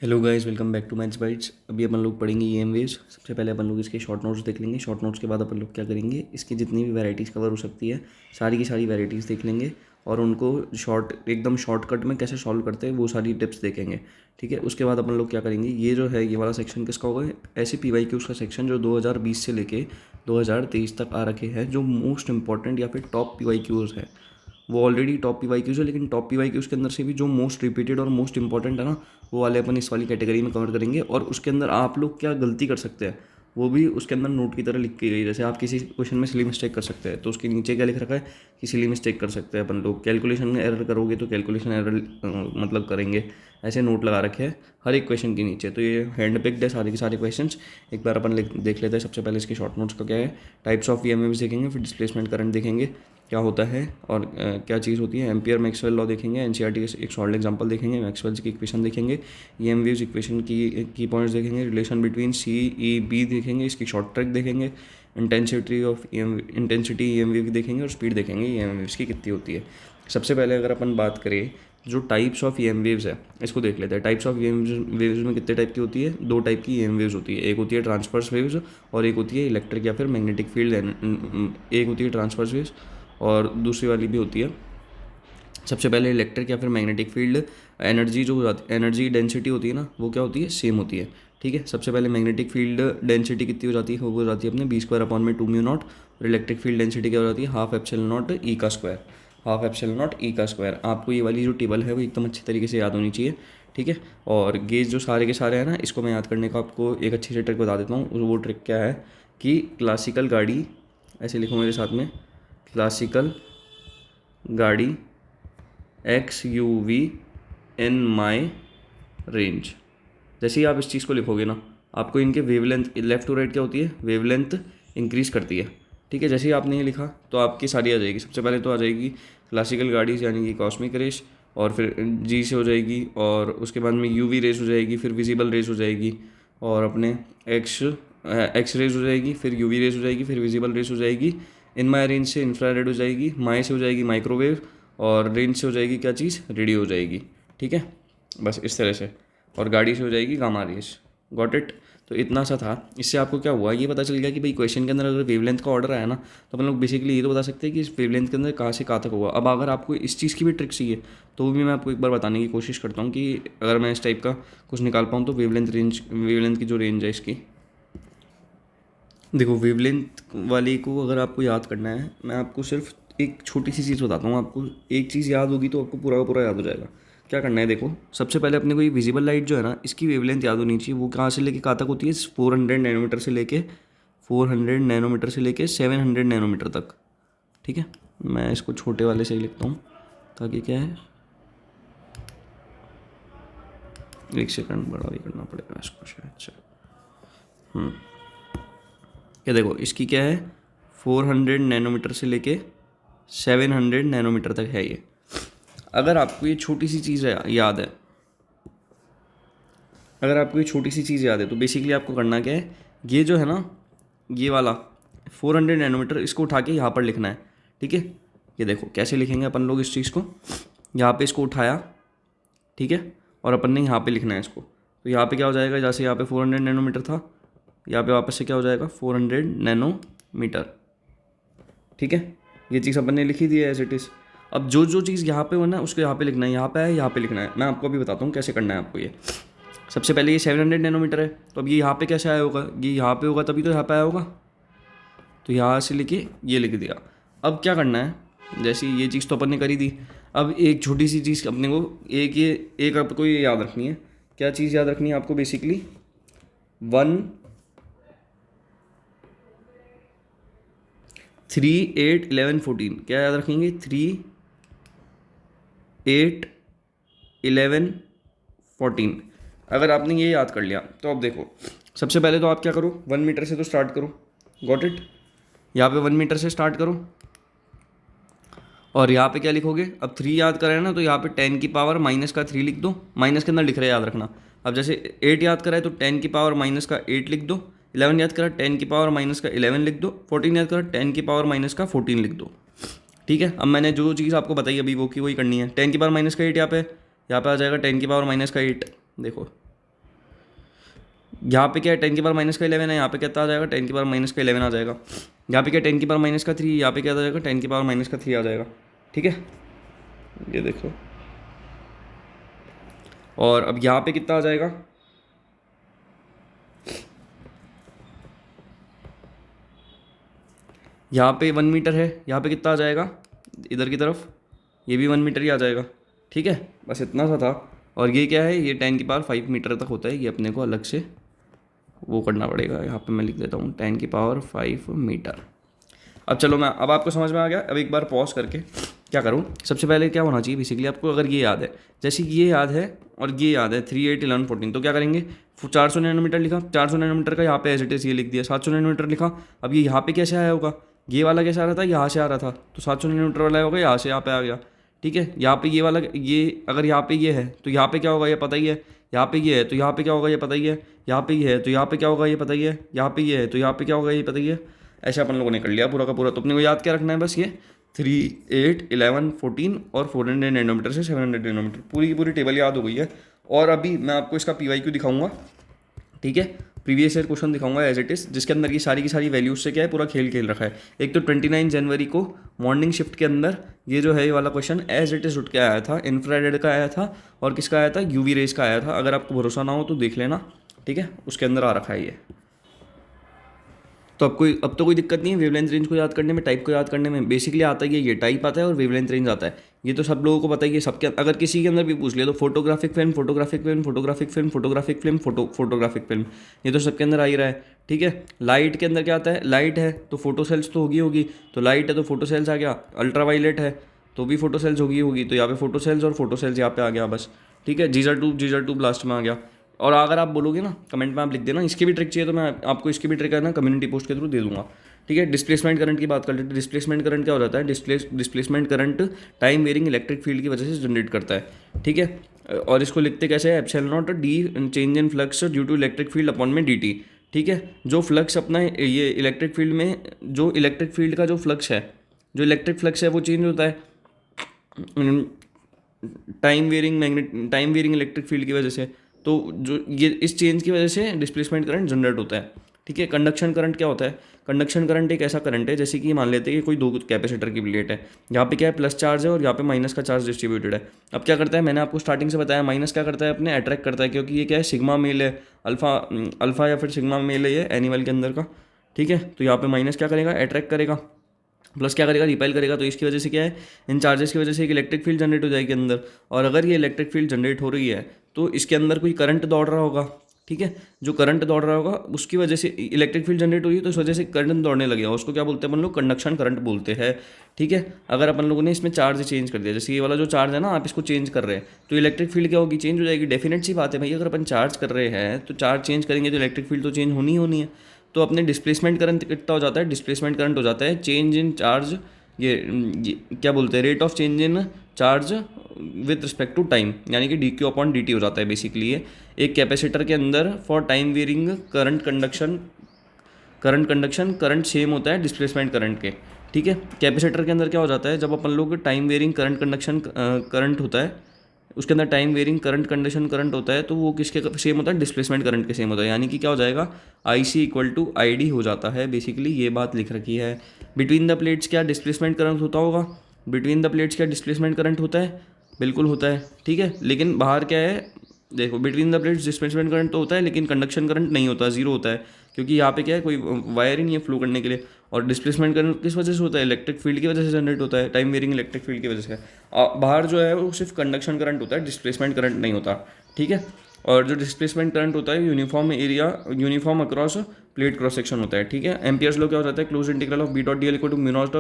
Hello guys, welcome back to Maths Bytes. अभी अपन लोग पढ़ेंगे ईएम वेव्स। सबसे पहले अपन लोग इसके शॉर्ट नोट्स देख लेंगे। शॉर्ट नोट्स के बाद अपन लोग क्या करेंगे, इसकी जितनी भी वैरायटीज़ कवर हो सकती है सारी की सारी वैरायटीज़ देख लेंगे और उनको एकदम शॉर्टकट में कैसे सॉल्व करते हैं वो सारी टिप्स देखेंगे। ठीक है, उसके बाद अपन लोग क्या करेंगे, ये जो है ये वाला सेक्शन किसका होगा, ऐसे PYQs का सेक्शन जो 2020 से लेके 2023 तक आ रखे हैं, जो मोस्ट इंपॉर्टेंट या फिर टॉप PYQs है। वो ऑलरेडी टॉप PYQs है, लेकिन टॉप PYQs के अंदर से भी जो मोस्ट रिपीटेड और मोस्ट इंपॉर्टेंट है ना, वो वाले अपन इस वाली कैटेगरी में कवर करेंगे। और उसके अंदर आप लोग क्या गलती कर सकते हैं वो भी उसके अंदर नोट की तरह लिख के गई। जैसे आप किसी क्वेश्चन में सिली मिस्टेक कर सकते हैं तो उसके नीचे क्या लिख रखा है कि सिली मिस्टेक कर सकते हैं अपन लोग। कैलकुलेशन में एरर करोगे तो कैलकुलेशन एरर मतलब करेंगे, ऐसे नोट लगा रखे हैं हर एक क्वेश्चन के नीचे। तो ये हैंड पिक्ड है सारे के सारे क्वेश्चंस। एक बार अपन देख लेते हैं। सबसे पहले इसके शॉर्ट नोट्स का क्या है, टाइप्स ऑफ ईएमएफ्स देखेंगे, फिर डिस्प्लेसमेंट करंट देखेंगे क्या होता है और क्या चीज़ होती है, एम्पियर मैक्सवेल लॉ देखेंगे, एनसीईआरटी के एक सॉल्ड एग्जांपल देखेंगे, मैक्सवेल्स की इक्वेशन देखेंगे, ईएम वेव्स इक्वेशन की पॉइंट्स देखेंगे, रिलेशन बिटवीन CEB देखेंगे, इसकी शॉर्ट ट्रैक देखेंगे, इंटेंसिटी ईएम वेव की देखेंगे और स्पीड देखेंगे ईएम वेव्स की कितनी होती है। सबसे पहले अगर अपन बात करें जो टाइप्स ऑफ ईएम वेव्स है इसको देख लेते हैं। टाइप्स ऑफ ईएम वेव्स में कितने टाइप की होती है, दो टाइप की ईएम वेव्स होती है। एक होती है ट्रांसवर्स वेव्स और एक होती है इलेक्ट्रिक या फिर मैग्नेटिक फील्ड। एक होती है ट्रांसवर्स वेव्स और दूसरी वाली भी होती है। सबसे पहले इलेक्ट्रिक या फिर मैग्नेटिक फील्ड एनर्जी जो हो जाती है, एनर्जी डेंसिटी होती है ना, वो क्या होती है, सेम होती है। ठीक है, सबसे पहले मैग्नेटिक फील्ड डेंसिटी कितनी हो जाती है, वो हो जाती है अपने B² और इलेक्ट्रिक फील्ड डेंसिटी क्या हो जाती है, ½ E²। आपको ये वाली जो टेबल है वो एकदम अच्छी तरीके से याद होनी चाहिए। ठीक है, और गेज जो सारे के सारे हैं ना, इसको मैं याद करने का आपको एक अच्छी सी ट्रिक बता देता हूँ। वो ट्रिक क्या है कि क्लासिकल गाड़ी, ऐसे लिखो मेरे साथ में, क्लासिकल गाड़ी XUV इन माई रेंज। जैसे ही आप इस चीज़ को लिखोगे ना, आपको इनके वेवलेंथ लेफ्ट टू राइट क्या होती है, वेवलेंथ इंक्रीज़ करती है। ठीक है, जैसे ही आपने ये लिखा तो आपकी सारी आ जाएगी। सबसे पहले तो आ जाएगी क्लासिकल गाड़ीज यानी कि कॉस्मिक रेस, और फिर G से हो जाएगी, और उसके बाद में UV रेस हो जाएगी, फिर विजिबल रेस हो जाएगी, और अपने एक्स रेस हो जाएगी, फिर UV रेस हो जाएगी, फिर विजिबल रेस हो जाएगी। इन माई रेंज से इंफ्रारेड हो जाएगी, माई से हो जाएगी माइक्रोवेव, और रेंज से हो जाएगी क्या चीज़, रेडियो हो जाएगी। ठीक है, बस इस तरह से। और गाड़ी से हो जाएगी गामा रेस। Got it. तो इतना सा था। इससे आपको क्या हुआ, ये पता चल गया कि भाई क्वेश्चन के अंदर अगर वेवलेंथ का ऑर्डर आया ना, तो अपन लोग बेसिकली ये तो बता सकते हैं कि इस वेवलेंथ के अंदर कहाँ से कहाँ तक होगा। अब अगर आपको इस चीज़ की भी ट्रिक चाहिए तो वो भी मैं आपको एक बार बताने की कोशिश करता हूँ कि अगर मैं इस टाइप का कुछ निकाल पाऊँ तो वेवलेंथ की जो रेंज है इसकी, देखो वेवलेंथ वाली को अगर आपको याद करना है, मैं आपको सिर्फ एक छोटी सी चीज़ बताता हूँ। आपको एक चीज़ याद होगी तो आपको पूरा का पूरा याद हो जाएगा। क्या करना है, देखो सबसे पहले अपने को ये विजिबल लाइट जो है ना, इसकी वेवलेंथ याद होनी चाहिए। वो कहाँ से लेके कहाँ तक होती है, 400 नैनोमीटर से लेके 700 नैनोमीटर तक। ठीक है, मैं इसको छोटे वाले से ही लिखता हूँ ताकि क्या है, एक सेकंड बड़ा भी करना पड़ेगा इसको शायद से। ये देखो इसकी क्या है, 400 नैनोमीटर से लेके 700 नैनोमीटर तक है ये। अगर आपको ये छोटी सी चीज़ याद है, अगर आपको ये छोटी सी चीज़ याद है तो बेसिकली आपको करना क्या है, ये जो है ना, ये वाला 400 नैनोमीटर, इसको उठा के यहाँ पर लिखना है। ठीक है, ये देखो कैसे लिखेंगे अपन लोग इस चीज़ को, यहाँ पे इसको उठाया, ठीक है, और अपन ने यहाँ पे लिखना है इसको। तो यहाँ पे क्या हो जाएगा, जैसे यहाँ पे 400 नैनोमीटर था, यहाँ पे वापस से क्या हो जाएगा, 400 नैनोमीटर। ठीक है, ये चीज़ अपन ने लिखी दी है एज इट इज़। अब जो जो चीज़ यहाँ पे होना है उसको यहाँ पे लिखना है, यहाँ पे है यहाँ पे लिखना है। मैं आपको अभी बताता हूँ कैसे करना है आपको ये। सबसे पहले ये 700 नैनोमीटर है, तो अब ये यहाँ पे कैसे आया होगा, ये यहाँ पे होगा तभी तो यहाँ पे आया होगा। तो यहाँ से लेके ये लिख दिया। अब क्या करना है, जैसे ये चीज़ तो अपन ने करी दी, अब एक छोटी सी चीज़ अपने को एक आपको ये याद रखनी है। क्या चीज़ याद रखनी है आपको, बेसिकली 1 3 8 11 14। क्या याद रखेंगे, 3 8 11 14। अगर आपने ये याद कर लिया तो अब देखो, सबसे पहले तो आप क्या करो, 1 मीटर से तो स्टार्ट करो। गॉट इट, यहाँ पे 1 मीटर से स्टार्ट करो, और यहाँ पे क्या लिखोगे, अब 3 याद करा है ना, तो यहाँ पे 10 की पावर माइनस का 3 लिख दो। माइनस के अंदर लिख रहे हैं, याद रखना। अब जैसे 8 याद करा है तो 10 की पावर माइनस का 8 लिख दो। 11 याद करा 10 की पावर माइनस का 11 लिख दो। 14 याद करा 10 की पावर माइनस का 14 लिख दो। ठीक है, अब मैंने जो चीज़ आपको बताई अभी वो की वही करनी है। 10 की पावर माइनस का 8 यहाँ पे आ जाएगा, 10 की पावर माइनस का 8। देखो यहाँ पे क्या है 10 की पावर माइनस का 11 है, यहाँ पे कितना आ जाएगा 10 की पावर माइनस का 11 आ जाएगा। यहाँ पे क्या 10 की पावर माइनस का 3, यहाँ पे क्या आ जाएगा 10 की पावर माइनस का 3 आ जाएगा। ठीक है, ये देखो। और अब यहाँ पे कितना आ जाएगा, यहाँ पे 1 मीटर है, यहाँ पे कितना आ जाएगा इधर की तरफ, ये भी 1 मीटर ही आ जाएगा। ठीक है, बस इतना सा था। और ये क्या है, ये 10 की पावर 5 मीटर तक होता है, ये अपने को अलग से वो करना पड़ेगा। यहाँ पे मैं लिख देता हूँ 10 की पावर 5 मीटर। अब चलो मैं, अब आपको समझ में आ गया। अब एक बार पॉज करके क्या करूँ, सबसे पहले क्या होना चाहिए बेसिकली आपको, अगर ये याद है, जैसे कि ये याद है और ये याद है 3, 8, 11, 14, तो क्या करेंगे 400 नैनोमीटर लिखा, 400 नैनोमीटर का यहाँ पे एज इट इज़ ये लिख दिया, 700 नैनोमीटर लिखा। अब ये यहाँ पे कैसे आया होगा, ये वाला कैसे आ रहा था, यहाँ से आ रहा था, तो 700 नैनोमीटर वाला होगा यहाँ से यहाँ पे आ गया। ठीक है, यहाँ पे ये वाला, ये अगर यहाँ पे ये है तो यहाँ पे क्या होगा ये पता ही है, यहाँ पे ये है तो यहाँ पे क्या होगा ये पता ही है, यहाँ पे ये है तो यहाँ पे क्या होगा ये पता ही है, यहाँ पे ये है तो यहाँ पे क्या होगा ये पता ही है। ऐसे अपन लोगों ने कर लिया पूरा का पूरा। तो अपने को याद क्या रखना है, बस ये 3, 8, 11, 14 और 400 नैनोमीटर से 700 नैनोमीटर, पूरी की पूरी टेबल याद हो गई है। और अभी मैं आपको इसका PYQ दिखाऊंगा। ठीक है, प्रीवियस ईयर क्वेश्चन दिखाऊंगा एज इट इज़, जिसके अंदर की सारी वैल्यूज से क्या है पूरा खेल खेल रखा है। एक तो 29 जनवरी को मॉर्निंग शिफ्ट के अंदर ये जो है ये वाला क्वेश्चन एज इट इज़ उठ के आया था, इंफ्रारेड का आया था और किसका आया था, UV रेज का आया था। अगर आपको भरोसा ना हो तो देख लेना। ठीक है, उसके अंदर आ रखा है ये। तो अब तो कोई दिक्कत नहीं है वेवलेंथ रेंज को याद करने में, टाइप को याद करने में। बेसिकली आता है ये टाइप आता है और वेवलेंथ रेंज आता है, ये तो सब लोगों को पता ही है। सबके अगर किसी के अंदर भी पूछ लिया तो photographic film, photographic film, photographic film, photographic film, photographic film, ये तो सबके अंदर आ ही रहा है। ठीक है, लाइट के अंदर क्या आता है, लाइट है तो फोटो सेल्स तो होगी, तो लाइट है तो फोटो सेल्स आ गया। अल्ट्रावायलेट है तो भी फोटो सेल्स होगी, तो यहाँ पे फोटो सेल्स और फोटो सेल्स यहाँ पे आ गया बस। ठीक है, जीजर ट्यूब लास्ट में आ गया। और अगर आप बोलोगे ना कमेंट में आप लिख देना इसकी भी ट्रिक चाहिए, तो मैं आपको इसकी भी ट्रिक है ना कम्युनिटी पोस्ट के थ्रू दे दूंगा। ठीक है, डिस्प्लेसमेंट करंट की बात कर लेते हैं। डिस्प्लेसमेंट करंट क्या हो जाता है, displacement current time varying electric field की वजह से जनरेट करता है। ठीक है, और इसको लिखते कैसे है, epsilon naught d change in flux due to electric field upon में dt। ठीक है, जो फ्लक्स अपना ये इलेक्ट्रिक फील्ड में, जो इलेक्ट्रिक फील्ड का जो फ्लक्स है, जो इलेक्ट्रिक फ्लक्स है वो चेंज होता है टाइम वेरिंग इलेक्ट्रिक फील्ड की वजह से। तो जो ये इस चेंज की वजह से डिस्प्लेसमेंट करंट जनरेट होता है। ठीक है, कंडक्शन करंट क्या होता है, कंडक्शन करंट एक ऐसा करंट है जैसे कि मान लेते हैं कि कोई दो कैपेसिटर की प्लेट है, यहाँ पे क्या है प्लस चार्ज है और यहाँ पे माइनस का चार्ज डिस्ट्रीब्यूटेड है। अब क्या करता है, मैंने आपको स्टार्टिंग से बताया, माइनस क्या करता है अपने अट्रैक्ट करता है, क्योंकि ये क्या है सिग्मा मेल है, अल्फा या फिर सिग्मा मेल है ये एनिमल के अंदर का। ठीक है, तो यहाँ पे माइनस क्या करेगा, अट्रैक्ट करेगा, प्लस क्या करेगा, रिपेल करेगा। तो इसकी वजह से क्या है, इन चार्जेस की वजह से एक इलेक्ट्रिक फील्ड जनरेट हो जाएगी अंदर। और अगर ये इलेक्ट्रिक फील्ड जनरेट हो रही है तो इसके अंदर कोई करंट दौड़ रहा होगा। ठीक है, जो करंट दौड़ रहा होगा उसकी वजह से इलेक्ट्रिक फील्ड जनरेट हो रही है, तो इस वजह से करंट दौड़ने लगेगा, उसको क्या बोलते हैं अपन लोग, कंडक्शन करंट बोलते हैं। ठीक है, अगर अपन लोगों ने इसमें चार्ज चेंज कर दिया, जैसे ये वाला जो चार्ज है ना, आप इसको चेंज कर रहे हैं तो इलेक्ट्रिक फील्ड क्या होगी, चेंज हो जाएगी। डेफिनेट सी बात है भाई, अगर अपन चार्ज कर रहे हैं तो चार्ज चेंज करेंगे तो इलेक्ट्रिक फील्ड तो चेंज होनी ही होनी है। तो अपने डिस्प्लेसमेंट करंट कितना हो जाता है, डिस्प्लेसमेंट करंट हो जाता है चेंज इन चार्ज, ये क्या बोलते हैं, rate of change in charge with respect to time, यानी कि dq/dt हो जाता है बेसिकली ये। एक कैपेसिटर के अंदर for time varying current same होता है डिस्प्लेसमेंट करंट के। ठीक है, कैपेसिटर के अंदर क्या हो जाता है, जब अपन लोग टाइम वेरिंग करंट होता है, उसके अंदर टाइम वेरिंग करंट होता है, तो वो किसके सेम होता है, डिस्प्लेसमेंट करंट के सेम होता है। यानी कि क्या हो जाएगा, IC = ID हो जाता है बेसिकली, ये बात लिख रखी है। बिटवीन द प्लेट्स क्या डिस्प्लेसमेंट करंट होता होगा, बिटवीन द प्लेट्स क्या डिस्प्लेसमेंट करंट होता है, बिल्कुल होता है। ठीक है, लेकिन बाहर क्या है, देखो between the plates displacement current तो होता है लेकिन कंडक्शन करंट नहीं होता, जीरो होता है, क्योंकि यहाँ पे क्या है कोई वायर ही नहीं है फ्लो करने के लिए। और डिस्प्लेसमेंट करंट किस वजह से होता है, इलेक्ट्रिक फील्ड की वजह से जनरेट होता है, टाइम वेरिंग इलेक्ट्रिक फील्ड की वजह से। बाहर जो है वो सिर्फ कंडक्शन करंट होता है, डिस्प्लेसमेंट करंट नहीं होता। ठीक है, और जो डिस्प्लेसमेंट करंट होता है uniform across plate cross section होता है। ठीक है, एम्पियर्स लॉ क्या हो जाता है, close integral of B.dl =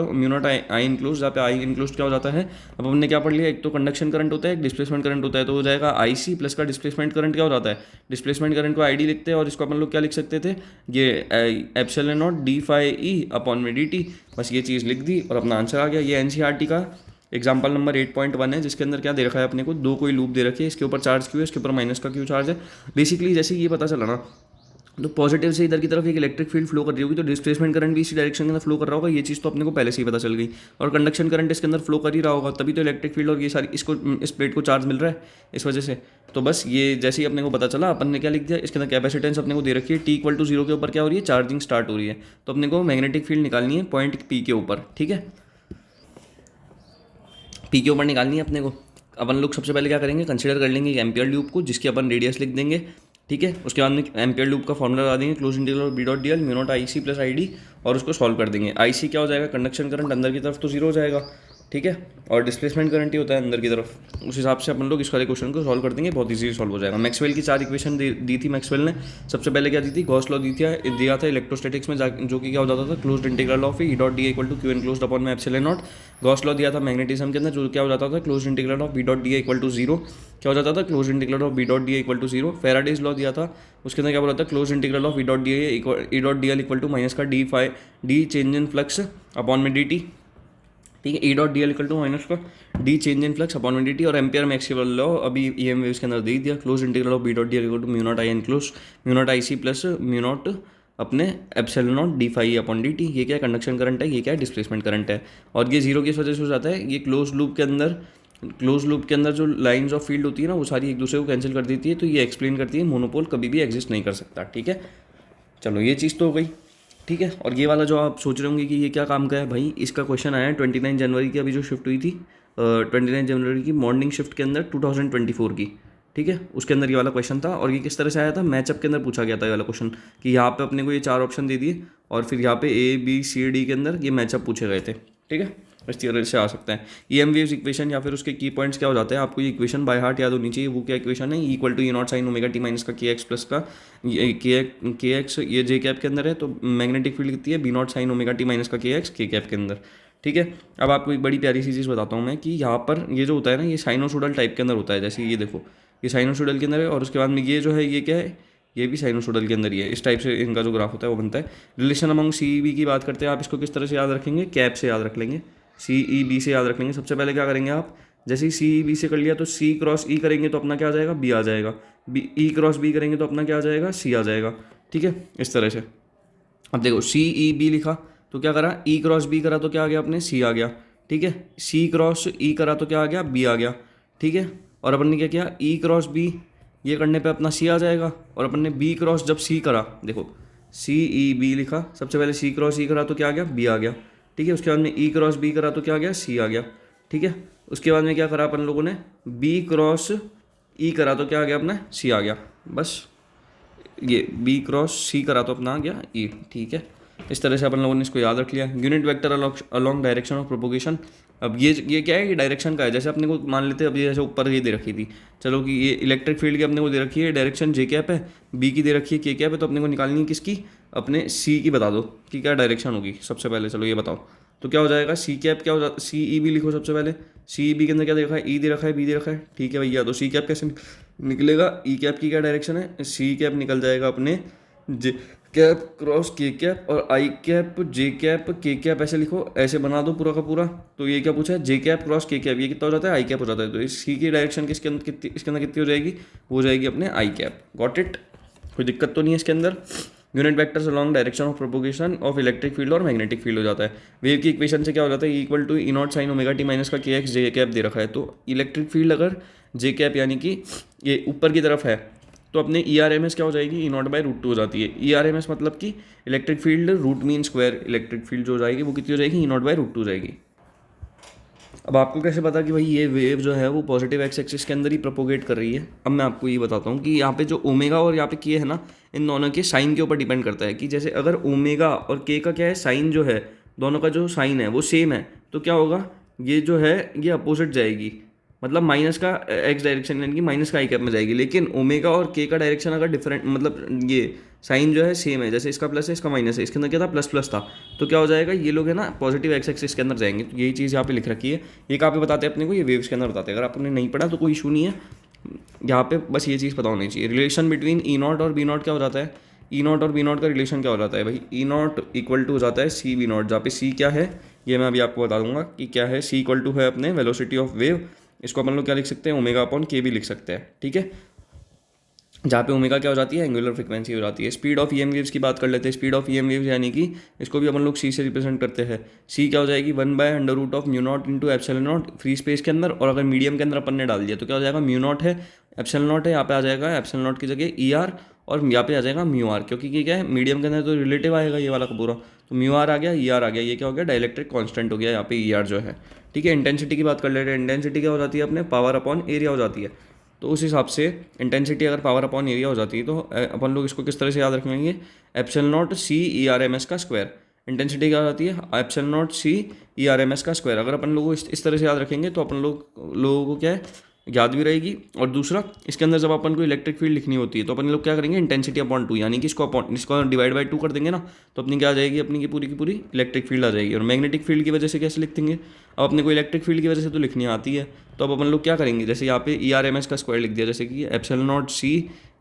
mu naught I enclose, जहाँ पे आई इनक्लोज क्या हो जाता है। अब हमने क्या पढ़ लिया, एक तो कंडक्शन करंट होता है, एक डिस्प्लेसमेंट करंट होता है, तो हो जाएगा IC प्लस का डिस्प्लेसमेंट करंट क्या हो जाता है, डिस्प्लेसमेंट करंट को ID लिखते हैं और इसको अपन लोग क्या लिख सकते थे, ये एप्सिलॉन नॉट d/e/dt, बस ये चीज़ लिख दी और अपना आंसर आ गया। ये NCERT का एग्जाम्पल नंबर 8.1 है, जिसके अंदर क्या दे रखा है अपने को, दो कोई लूप दे रखी है, इसके ऊपर चार्ज क्यू है, इसके ऊपर माइनस का क्यू चार्ज है। बेसिकली जैसे ये पता चला ना, तो पॉजिटिव से इधर की तरफ एक इलेक्ट्रिक फील्ड फ्लो कर रही होगी, तो डिस्प्लेसमेंट करंट भी इसी डायरेक्शन के अंदर फ्लो कर रहा होगा। ये चीज़ तो अपने को पहले से ही पता चल गई। और कंडक्शन करंट इसके अंदर फ्लो कर ही रहा होगा, तभी तो इलेक्ट्रिक फील्ड और ये सारी इसको इस प्लेट को चार्ज मिल रहा है इस वजह से। तो बस ये जैसे ही अपने को पता चला, अपन ने क्या लिख दिया, इसके अंदर कैपेसिटेंस अपने को दे रखी है, T=0 के ऊपर क्या हो रही है, चार्जिंग स्टार्ट हो रही है। तो अपने को मैग्नेटिक फील्ड निकालनी है पॉइंट P के ऊपर, ठीक है, P के ऊपर निकालनी है अपने को। अपन लोग सबसे पहले क्या करेंगे, कंसीडर कर लेंगे एम्पियर लूप को, जिसकी अपन रेडियस लिख देंगे, ठीक है। उसके बाद में एम्पियर लूप का फॉर्मूला लगा देंगे, close integral B dot D L mu naught I C plus I D, और उसको सॉल्व कर देंगे। आई सी क्या हो जाएगा, कंडक्शन करंट अंदर की तरफ तो जीरो हो जाएगा, ठीक है, और डिस्प्लेसमेंट करंट ही होता है अंदर की तरफ। उस हिसाब से अपन लोग इस वाले क्वेश्चन को सॉल्व कर देंगे, बहुत इजीली सॉल्व हो जाएगा। मैक्सवेल की 4 इक्वेशन दी थी मैक्सवेल ने। सबसे पहले क्या दी थी, गॉस लॉ दिया था इलेक्ट्रोस्टैटिक्स में, जो कि क्या हो जाता था, closed integral of E dot D equal to Q enclosed upon में एप्सिलॉन नॉट। गॉस लॉ दिया था मैग्नेटिज्म के अंदर, जो क्या हो जाता था, closed integral of B dot D equal to zero, क्या हो जाता था, closed integral of B dot D equal to zero. Faraday's law दिया था, उसके अंदर क्या बोला था, closed integral of E dot D L equal to minus का d change in flux upon में डी टी, ठीक है, E dot D L equal to minus का d change in flux upon में डी टी। और Ampere Maxwell law अभी E M waves के अंदर दे दिया, close integral of B dot D L equal to mu naught I n close mu naught I C plus mu naught अपने epsilon naught d phi upon d t. ये क्या है, conduction current है, ये क्या है, डिस्प्लेसमेंट करंट है। और ये जीरो की वजह से हो जाता है, ये क्लोज लूप के अंदर जो लाइंस ऑफ फील्ड होती है ना, वो सारी एक दूसरे को कैंसिल कर देती है। तो ये एक्सप्लेन करती है मोनोपोल कभी भी एग्जिस्ट नहीं कर सकता, ठीक है। चलो ये चीज़ तो हो गई, ठीक है। और ये वाला जो आप सोच रहे होंगे कि ये क्या काम का है भाई, इसका क्वेश्चन आया है 29 जनवरी की, अभी जो शिफ्ट हुई थी 29 जनवरी की मॉर्निंग शिफ्ट के अंदर 2024 की, ठीक है, उसके अंदर ये वाला क्वेश्चन था। और ये किस तरह से आया था, मैचअप के अंदर पूछा गया था ये वाला क्वेश्चन, कि यहाँ पे अपने को ये 4 ऑप्शन दे दिए और फिर यहाँ पे ए बी सी डी के अंदर ये मैचअप पूछे गए थे, ठीक है। इस तरह से आ सकता है। ई एम वेव्स इक्वेशन या फिर उसके की पॉइंट्स क्या हो जाते हैं, आपको ये इक्वेशन बाय हार्ट याद होनी चाहिए। वो क्या इक्वेशन है, equal to E naught sine omega T minus का के एक्स प्लस का के एक्स, ये जे कैप के अंदर है, तो मैग्नेटिक फील्ड कितनी है, B naught sine omega T minus का के एक्स के कैप के अंदर, ठीक है। अब आपको एक बड़ी प्यारी सी चीज़ बताता हूँ मैं, कि यहाँ पर ये जो होता है ना, ये साइनोसोडल टाइप के अंदर होता है। जैसे ये देखो, ये साइनोसोडल के अंदर है, और उसके बाद में ये जो है, ये क्या है, ये भी साइनोसोडल के अंदर ही है। इस टाइप से इनका जो ग्राफ होता है वो बनता है। रिलेशन अमंग सी बी की बात करते हैं, आप इसको किस तरह से याद रखेंगे, कैप से याद रख लेंगे, सी ई बी से याद रख लेंगे। सबसे पहले क्या करेंगे आप, जैसे ही सी ई बी से कर लिया तो सी क्रॉस ई करेंगे तो अपना क्या आ जाएगा, बी आ जाएगा। बी ई क्रॉस बी करेंगे तो अपना क्या आ जाएगा, सी आ जाएगा, ठीक है, इस तरह से। अब देखो सी ई बी लिखा तो क्या करा, ई क्रॉस बी करा तो क्या आ गया अपने, सी आ गया, ठीक है। सी क्रॉस ई करा तो क्या आ गया, बी आ गया, ठीक है। और अपन ने क्या किया, ई क्रॉस बी ये करने पे अपना सी आ जाएगा। और अपन ने बी क्रॉस जब सी करा, देखो सी ई बी लिखा, सबसे पहले सी क्रॉस ई करा तो क्या आ गया, बी आ गया, ठीक है। उसके बाद में ई क्रॉस बी करा तो क्या आ गया, सी आ गया, ठीक है। उसके बाद में क्या करा अपन लोगों ने, बी क्रॉस ई करा तो क्या आ गया अपना, सी आ गया। बस ये बी क्रॉस सी करा तो अपना आ गया ई, ठीक है। इस तरह से अपन लोगों ने इसको याद रख लिया। Unit vector along direction of propagation. अब ये क्या है, ये डायरेक्शन का है। जैसे अपने को मान लेते हैं, अभी जैसे ऊपर ये दे रखी थी, चलो कि ये इलेक्ट्रिक फील्ड की अपने को दे रखी है, डायरेक्शन जे कैप है, बी की दे रखी है के कैप है, तो अपने को निकालनी है किसकी, अपने सी की। बता दो कि क्या डायरेक्शन होगी सबसे पहले, चलो ये बताओ। तो क्या हो जाएगा, सी कैप क्या हो जाता, सी ई बी लिखो सबसे पहले। सी ई बी के अंदर क्या दे रखा है, ई दे रखा है, बी दे रखा है, ठीक है भैया। तो सी कैप कैसे निकलेगा, ई कैप की क्या डायरेक्शन है, सी कैप निकल जाएगा अपने जे कैप क्रॉस के कैप, और आई कैप जे कैप के कैप, ऐसे लिखो, ऐसे बना दो पूरा का पूरा। तो ये क्या पूछा है, जे कैप क्रॉस के कैप, ये कितना हो जाता है, आई कैप हो जाता है। तो इस सी की डायरेक्शन किसके अंदर कितनी, इसके अंदर कितनी हो जाएगी, वो जाएगी अपने आई कैप। गॉट इट, कोई दिक्कत तो नहीं है इसके अंदर। Unit vectors along direction of propagation of electric field और मैग्नेटिक फील्ड हो जाता है। वेव की इक्वेशन से क्या हो जाता है, equal to E naught sine omega T minus का के एक्स जे कैप दे रखा है। तो इलेक्ट्रिक फील्ड अगर जे कैप यानी कि ये ऊपर की तरफ है, तो अपने ई आर एम एस क्या हो जाएगी, E naught by root two हो जाती है। ई आर एम एस मतलब कि electric field root mean square, electric field जो हो जाएगी वो कितनी हो जाएगी, E naught by root two हो जाएगी। अब आपको कैसे पता कि भाई ये वेव जो है वो पॉजिटिव एक्स एक्सिस के अंदर ही प्रोपोगेट कर रही है। अब मैं आपको ये बताता हूँ कि यहाँ पे जो ओमेगा और यहाँ पे के है ना, इन दोनों के साइन के ऊपर डिपेंड करता है। कि जैसे अगर ओमेगा और के का क्या है, साइन जो है, दोनों का जो साइन है वो सेम है, तो क्या होगा, ये जो है ये अपोजिट जाएगी, मतलब माइनस का एक्स डायरेक्शन यानी कि माइनस का आई कैप में जाएगी। लेकिन ओमेगा और के का डायरेक्शन अगर डिफरेंट, मतलब ये साइन जो है सेम है, जैसे इसका प्लस है इसका माइनस है, इसके अंदर क्या था, प्लस प्लस था, तो क्या हो जाएगा, ये लोग है ना पॉजिटिव एक्स एक्सिस के अंदर जाएंगे। तो यही चीज़ यहाँ पे लिख रखी है। ये कहाँ पे बताते हैं अपने को, ये वेव्स के अंदर बताते हैं। अगर आपने नहीं पढ़ा तो कोई इशू नहीं है, यहाँ पे बस ये चीज़ पता होनी चाहिए। रिलेशन बिटवीन ई नॉट और बी नॉट क्या हो जाता है, ई नॉट और बी नॉट का रिलेशन क्या हो जाता है भाई, ई नॉट इक्वल टू हो जाता है सी बी नॉट। जहाँ पे सी क्या है ये मैं अभी आपको बता दूंगा कि क्या है। सी इक्वल टू है अपने वेलोसिटी ऑफ वेव, इसको अपन लोग क्या लिख सकते हैं, ओमेगा अपॉन के भी लिख सकते हैं, ठीक है। जहाँ पे ओमेगा क्या हो जाती है, एंगुलर फ्रीक्वेंसी हो जाती है। स्पीड ऑफ ईएम वेव्स की बात कर लेते हैं। स्पीड ऑफ ईएम वेव्स यानी कि इसको भी अपन लोग सी से रिप्रेजेंट करते हैं। सी क्या हो जाएगी, 1/√μ0 into epsilon naught free space के अंदर, और अगर मीडियम के अंदर अपन ने डाल दिया तो क्या हो जाएगा, μ0 है, एप्सिलॉन नॉट है, यहाँ पे आ जाएगा एप्सिलॉन नॉट की जगह ER, और यहाँ पे आ जाएगा μr, क्योंकि ये क्या है, मीडियम के अंदर तो रिलेटिव आएगा ये वाला का पूरा, तो μr आ गया, ER आ गया, ये क्या हो गया, डाइलेक्ट्रिक कांस्टेंट हो गया यहाँ पे ER जो है। ठीक है, इंटेंसिटी की बात कर ले रहे हैं। इंटेंसिटी क्या हो जाती है अपने, पावर अपॉन एरिया हो जाती है। तो उस हिसाब से इंटेंसिटी अगर पावर अपॉन एरिया हो जाती है तो अपन लोग इसको किस तरह से याद रखेंगे, एप्सिलॉन नॉट C/ERMS का स्क्वायर। इंटेंसिटी क्या हो जाती है, एप्सिलॉन नॉट C/ERMS का स्क्वायर। अगर अपन लोग को इस तरह से याद रखेंगे तो अपन लोगों को क्या है, याद भी रहेगी। और दूसरा, इसके अंदर जब अपन को इलेक्ट्रिक फील्ड लिखनी होती है तो अपन लोग क्या करेंगे, इंटेंसिटी अपॉन 2, यानी कि इसको डिवाइड बाई 2 कर देंगे ना, तो अपनी क्या आ जाएगी, अपनी की पूरी इलेक्ट्रिक फील्ड आ जाएगी। और मैग्नेटिक फील्ड की वजह से कैसे लिख देंगे, अब अपने को इलेक्ट्रिक फील्ड की वजह से तो लिखनी आती है, तो अब अपन लोग क्या करेंगे, जैसे यहाँ पे ERMS का स्क्वायर लिख दिया, जैसे कि एप्सिलॉन नॉट C,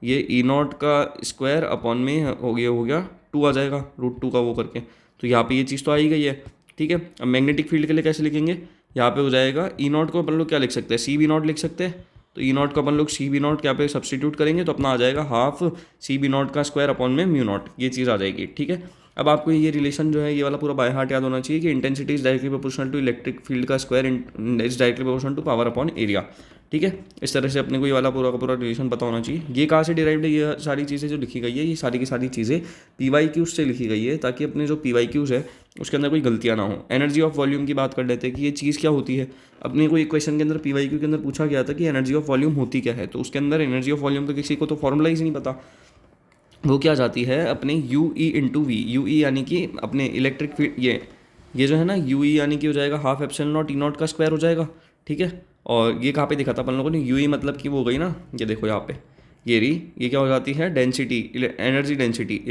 ये E0 का स्क्वायर अपॉन में हो गया 2 आ जाएगा, √2 का वो करके, तो यहाँ पे ये चीज़ तो आ ही गई है। ठीक है, अब मैग्नेटिक फील्ड के लिए कैसे लिखेंगे, यहाँ पे हो जाएगा E0 को अपन लोग क्या लिख सकते हैं, CB0 लिख सकते हैं। तो E0 को अपन लोग CB0 क्या पे सब्सटीट्यूट करेंगे तो अपना आ जाएगा हाफ CB0 का स्क्वायर अपॉन में μ0, ये चीज़ आ जाएगी। ठीक है, अब आपको ये रिलेशन जो है ये वाला पूरा बाय हार्ट याद होना चाहिए कि intensity is directly proportional to electric field का square is directly proportional to power upon area. ठीक है, इस तरह से अपने को ये वाला पूरा का पूरा रिलेशन पता होना चाहिए। ये कहाँ से डिराइव्ड है, ये सारी चीज़ें जो लिखी गई है ये सारी की सारी चीज़ें PYQs से लिखी गई है, ताकि अपने जो PYQs है उसके अंदर कोई गलतियाँ ना हो। एनर्जी ऑफ वॉल्यूम की बात कर लेते हैं कि ये चीज़ क्या होती है। अपने को एक क्वेश्चन के अंदर PYQ के अंदर पूछा गया था कि एनर्जी ऑफ वॉल्यूम होती क्या है, तो उसके अंदर एनर्जी ऑफ वॉल्यूम तो किसी को तो फॉर्मूला ही नहीं पता, वो क्या जाती है अपने UE/V। UE यानी कि अपने इलेक्ट्रिक फील्ड, ये जो है ना UE यानी कि हो जाएगा हाफ एप्सिलॉन नॉट E0 का स्क्वायर हो जाएगा। ठीक है, और ये कहाँ पे दिखा था अपन लोगों ने, UE मतलब कि वो हो गई ना, ये देखो यहाँ पे ये क्या हो जाती है, density, energy density,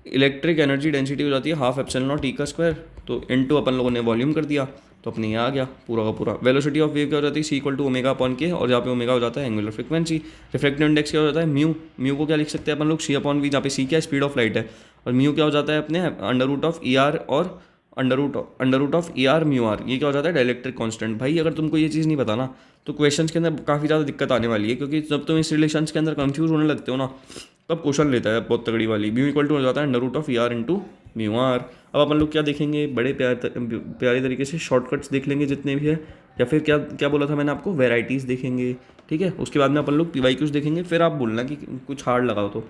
electric energy density हो जाती है हाफ एप्सिलॉन नॉट E का स्क्वायर, तो इनटू अपन लोगों ने वॉल्यूम कर दिया, तो अपने ये आ गया पूरा का पूरा। वेलोसिटी ऑफ वेव क्या हो जाती है, C=ω/K, और जहाँ पे ओमेगा हो जाता है एंगुलर फ्रीक्वेंसी। रिफ्रैक्टिव इंडेक्स क्या हो जाता है, म्यू को क्या लिख सकते हैं अपन लोग, C/V, जहाँ पे C क्या है, स्पीड ऑफ लाइट है, और म्यू क्या हो जाता है अपने √ER, और √ER μr, ये क्या हो जाता है, डाइलेक्ट्रिक कांस्टेंट। भाई अगर तुमको ये चीज़ नहीं पता ना तो क्वेश्चंस के अंदर काफ़ी ज़्यादा दिक्कत आने वाली है, क्योंकि जब तुम इस रिलेशंस के अंदर कंफ्यूज होने लगते हो ना तब क्वेश्चन लेता है बहुत तगड़ी वाली। μ हो जाता है √ER इंटू μr। अब अपन लोग क्या देखेंगे, बड़े प्यारे तरीके से शॉर्टकट्स देख लेंगे जितने भी है, या फिर क्या क्या बोला था मैंने आपको, वेराइटीज़ देखेंगे। ठीक है, उसके बाद में अपन लोग PYQs देखेंगे, फिर आप बोलना कि कुछ हार्ड लगाओ तो।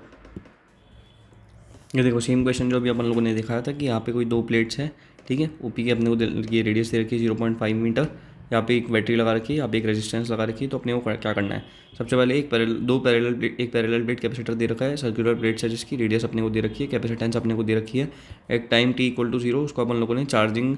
ये देखो सेम क्वेश्चन जो अभी अपन लोगों ने दिखाया था कि यहाँ पे कोई 2 प्लेट्स हैं। ठीक है, OP की अपने को ये रेडियस दे रखी है 0.5 मीटर, यहाँ पे एक बैटरी लगा रखी है, यहाँ पे एक रेजिस्टेंस लगा रखी है। तो अपने को क्या करना है, सबसे पहले एक पैरेलल प्लेट कैपेसिटर दे रखा है, सर्कुलर प्लेट्स है जिसकी रेडियस अपने को दे रखी है, कैपेसिटेंस अपने को दे रखी है, एक टाइम t=0, उसको अपन लोगों ने चार्जिंग,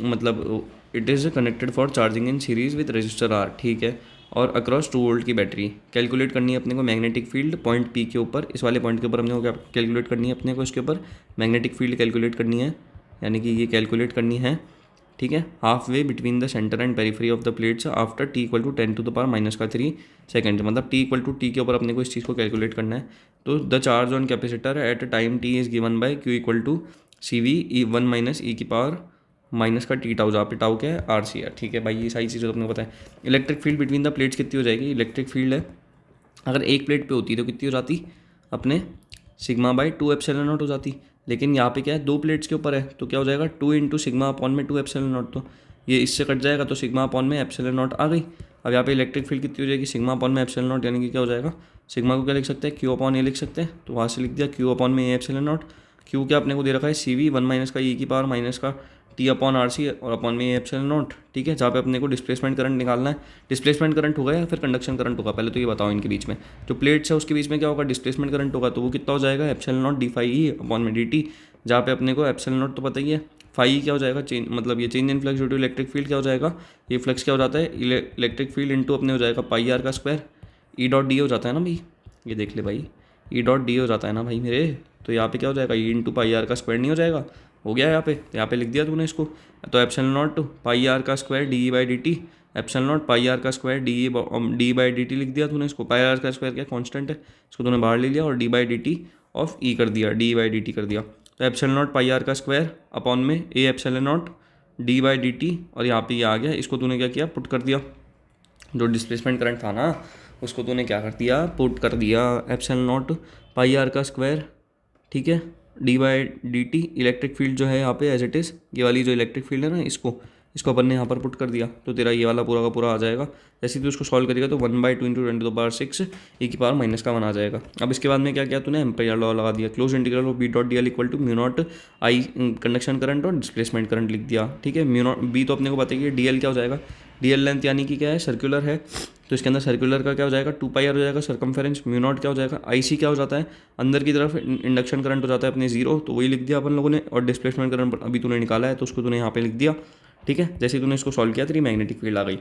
मतलब it is connected for charging in series with register R। ठीक है, और अक्रॉस 2 वोल्ट की बैटरी। कैलकुलेट करनी है अपने को मैग्नेटिक फील्ड पॉइंट P के ऊपर, इस वाले पॉइंट के ऊपर अपने को क्या कैलकुलेट करनी है, अपने को इसके ऊपर मैग्नेटिक फील्ड कैलकुलेट करनी है, यानी कि ये कैलकुलेट करनी है। ठीक है, half way between the centre and periphery of the plates after t=10⁻³ second, मतलब t के ऊपर अपने को इस चीज़ को कैलकुलेट करना है। तो the charge on capacitor at time t is given bye Q=CV (1 - e (t)टाउ, जहाँ पे टाउ क्या है, RC है। ठीक है भाई, ये सारी चीज़ें तो अपने को पता है। Electric field between the plates कितनी हो जाएगी, इलेक्ट्रिक फील्ड है अगर एक प्लेट पे होती तो कितनी हो जाती अपने, σ/2 एप्सिलॉन नॉट हो जाती। लेकिन यहाँ पे क्या है, 2 प्लेट्स के ऊपर है, तो क्या हो जाएगा 2 × σ/2 एप्सिलॉन नॉट, तो ये इससे कट जाएगा तो σ/में एप्सिलॉन नॉट आ गई। अब यहाँ पे इलेक्ट्रिक फील्ड कितनी हो जाएगी, σ/में एप्सिलॉन नॉट, यानी कि क्या हो जाएगा, सिग्मा को क्या लिख सकते हैं, Q/A लिख सकते हैं, तो वहाँ से लिख दिया Q/A एप्सिलॉन नॉट। Q क्या अपने को दे रखा है, CV (1 - e⁻) और अपॉन में एप्सिलॉन नॉट। ठीक है, जहाँ पे अपने को डिस्प्लेसमेंट करंट निकालना है, डिस्प्लेसमेंट करंट होगा या फिर कंडक्शन करंट होगा, पहले तो ये बताओ इनके बीच में जो प्लेट्स है उसके बीच में क्या होगा, डिस्प्लेसमेंट करंट होगा, तो वो कितना हो जाएगा, एप्सिलॉन नॉट d∅e अपॉन में dt, जहाँ पे अपने को एप्सिलॉन नॉट तो पता ही है, फाई क्या हो जाएगा, चेंज, मतलब ये change in flux due to electric field क्या हो जाएगा, ये फ्लक्स क्या हो जाता है, इलेक्ट्रिक फील्ड इंटू अपने हो जाएगा πr का स्क्वायर, E.D हो जाता है ना भाई, ये देख ले भाई, E.D हो जाता है ना भाई मेरे, तो यहाँ पे क्या हो जाएगा, E इंटू πr का स्क्वायर नहीं हो जाएगा, हो गया यहाँ पे लिख दिया तूने इसको, तो एप्सिलॉन नॉट πr का square dE/dt, epsilon not πr का स्क्वायर d/dt लिख दिया तूने इसको, πr का स्क्वायर क्या कांस्टेंट है, इसको तूने बाहर ले लिया और d/dt ऑफ ई कर दिया, d/dt कर दिया, तो एप्सिलॉन नॉट πr का स्क्वायर अपॉन में a एप्सिलॉन नॉट d/dt, और यहाँ पे ये आ गया, इसको तूने क्या किया, पुट कर दिया, जो डिस्प्लेसमेंट करंट था ना उसको तूने क्या कर दिया, पुट कर दिया एप्सिलॉन नॉट पाई आर का स्क्वायर, ठीक है, D by D T. Electric field जो है यहाँ पे एज इट इज़, ये वाली जो इलेक्ट्रिक फील्ड है ना, इसको अपन ने यहाँ पर पुट कर दिया, तो तेरा ये वाला पूरा का पूरा आ जाएगा। जैसे तू इसको सॉल्व करेगा तो 1/2 इंटू 10⁻6 e⁻⁻1 आ जाएगा। अब इसके बाद में क्या किया तूने, एम्पेयर लॉ लगा दिया, close integral of B dot D L equal to mu naught I conduction current और डिस्प्लेसमेंट करंट लिख दिया, ठीक है। म्यू नॉट बी तो अपने को पता ही है, डी एल क्या हो जाएगा, डी एल लेंथ यानी कि क्या है, सर्कुलर है, तो इसके अंदर सर्कुलर का क्या हो जाएगा 2πr हो जाएगा सर्कमफेरेंस। म्यू नॉट क्या हो जाएगा, आई सी क्या हो जाता है, अंदर की तरफ इंडक्शन करंट हो जाता है अपने 0, तो वही लिख दिया अपन लोगों ने। और डिस्प्लेसमेंट करंट अभी तूने निकाला है तो उसको तूने यहाँ पे लिख दिया, ठीक है। जैसे तूने इसको सॉल्व किया तेरी मैग्नेटिक फील्ड आ गई।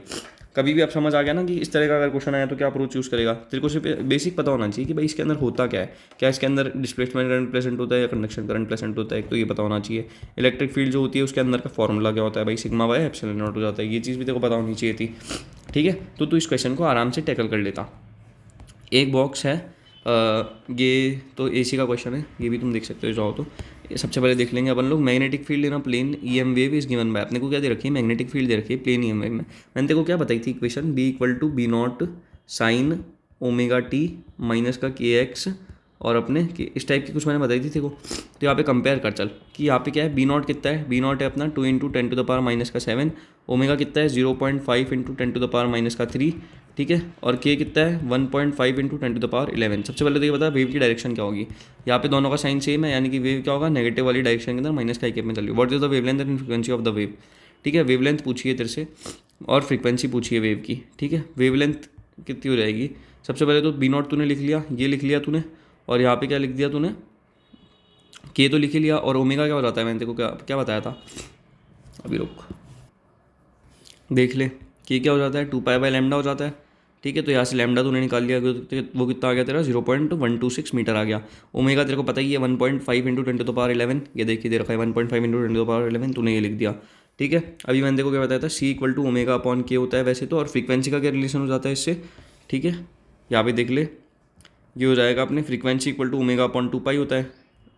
कभी भी आप समझ आ गया ना कि इस तरह का अगर क्वेश्चन आया तो क्या अप्रोच यूज़ करेगा, तेरे को सिर्फ बेसिक पता होना चाहिए कि भाई इसके अंदर होता क्या है, क्या इसके अंदर डिस्प्लेसमेंट करंट प्रेजेंट होता है या कंडक्शन करंट प्रेजेंट होता है, एक तो ये पता होना चाहिए। इलेक्ट्रिक फील्ड जो होती है उसके अंदर का फॉर्मूला क्या होता है, भाई सिग्मा बाय एप्सिलॉन नॉट हो जाता है, ये चीज़ भी तेरे को पता होनी चाहिए थी, ठीक है। तो तू इस क्वेश्चन को आराम से टैकल कर लेता। एक बॉक्स है, ये तो एसी का क्वेश्चन है, ये भी तुम देख सकते हो जाओ तो। सबसे पहले देख लेंगे अपन लोग, magnetic field in a plane EM wave is given by, अपने को क्या दे रखी है, मैग्नेटिक फील्ड दे रखी है प्लेन ईएम वेव में। मैंने तेरे को क्या बताई थी equation, B equal to B naught sine omega T minus का के एक्स, और अपने इस टाइप की कुछ मैंने बताई थी तेरे को। तो यहाँ पे कंपेयर कर चल कि यहाँ पे क्या है, बी नॉट कितना है, बी नॉट है अपना 2 इंटू 10⁻⁻7, ओमेगा कितना है 0.5 इंटू 10⁻⁻3, ठीक है, और के कितना है 1.5 इंटू 10⁻11। सबसे पहले तो ये बता वेव की डायरेक्शन क्या होगी, यहाँ पे दोनों का साइन सेम है, यानी कि वेव क्या होगा, नेगेटिव वाली डायरेक्शन के अंदर माइनस का में चल रही है। What is the wavelength and frequency of the wave, ठीक है, वेवलेंथ पूछी है तेरे से और फ्रीक्वेंसी पूछी है वेव की, ठीक है। वेवलेंथ कितनी हो जाएगी, सबसे पहले तो बी नॉट तूने लिख लिया, ये लिख लिया तूने, और यहाँ पे क्या लिख दिया तूने, के तो लिख ही लिया, और ओमेगा क्या हो जाता है, मैंने तेरे को क्या क्या बताया था, अभी रुक देख ले, के क्या हो जाता है 2π/λ हो जाता है, ठीक है। तो यहाँ से लैम्डा तूने निकाल लिया, वो कितना आ गया तेरा 0.126 मीटर आ गया। ओमेगा तेरे को पता ही है 1.5 इंटू 10⁻11, ये देखिए दे रखा है 1.5 इंटू 10⁻11, तूने ये लिख दिया, ठीक है। अभी मैंने देखो क्या बताया था, सी इक्वल टू ओमेगा अपॉन के होता है वैसे तो, और फ्रीक्वेंसी का क्या रिलेशन हो जाता है इससे, ठीक है। यहाँ पे देख ले, ये हो जाएगा अपने frequency equal to omega upon 2π होता है,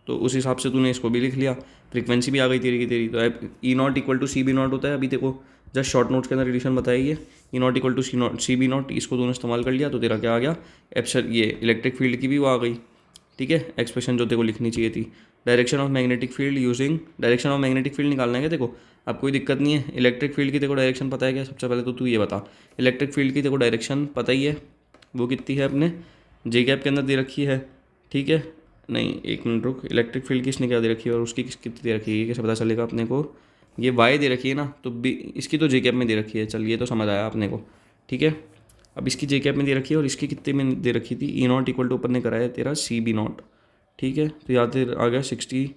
तो उस हिसाब से तूने इसको भी लिख लिया, फ्रीक्वेंसी भी आ गई तेरी की तेरी। तो E naught equal to c B naught होता है, अभी देखो जस्ट शॉर्ट नोट्स के अंदर रिलेशन बताइए, E naught equal to c B naught, इसको तूने इस्तेमाल कर लिया तो तेरा क्या आ गया, एप्सिलॉन, ये इलेक्ट्रिक फील्ड की भी वो आ गई, ठीक है, एक्सप्रेशन जो तेरे को लिखनी चाहिए थी। Direction of magnetic field using, direction of magnetic field निकालना है क्या देखो, अब कोई दिक्कत नहीं है। इलेक्ट्रिक फील्ड की देखो डायरेक्शन पता है क्या, सबसे पहले तो तू ये बता, इलेक्ट्रिक फील्ड की देखो डायरेक्शन पता ही है, वो कितनी है अपने जे गैप के अंदर दे रखी है, ठीक है। नहीं एक मिनट रुक, इलेक्ट्रिक फील्ड किसने क्या दे रखी है और उसकी कितनी दे रखी है, ये कैसे पता चलेगा अपने को, ये वाई दे रखी है ना, तो बी इसकी तो जे कैप में दे रखी है, चल ये तो समझ आया अपने को, ठीक है। अब इसकी जे कैप में दे रखी है और इसकी कितने में दे रखी थी, ई नॉट इक्वल टू ऊपर ने कराया तेरा सी बी नॉट, ठीक है। तो याद आ गया 60,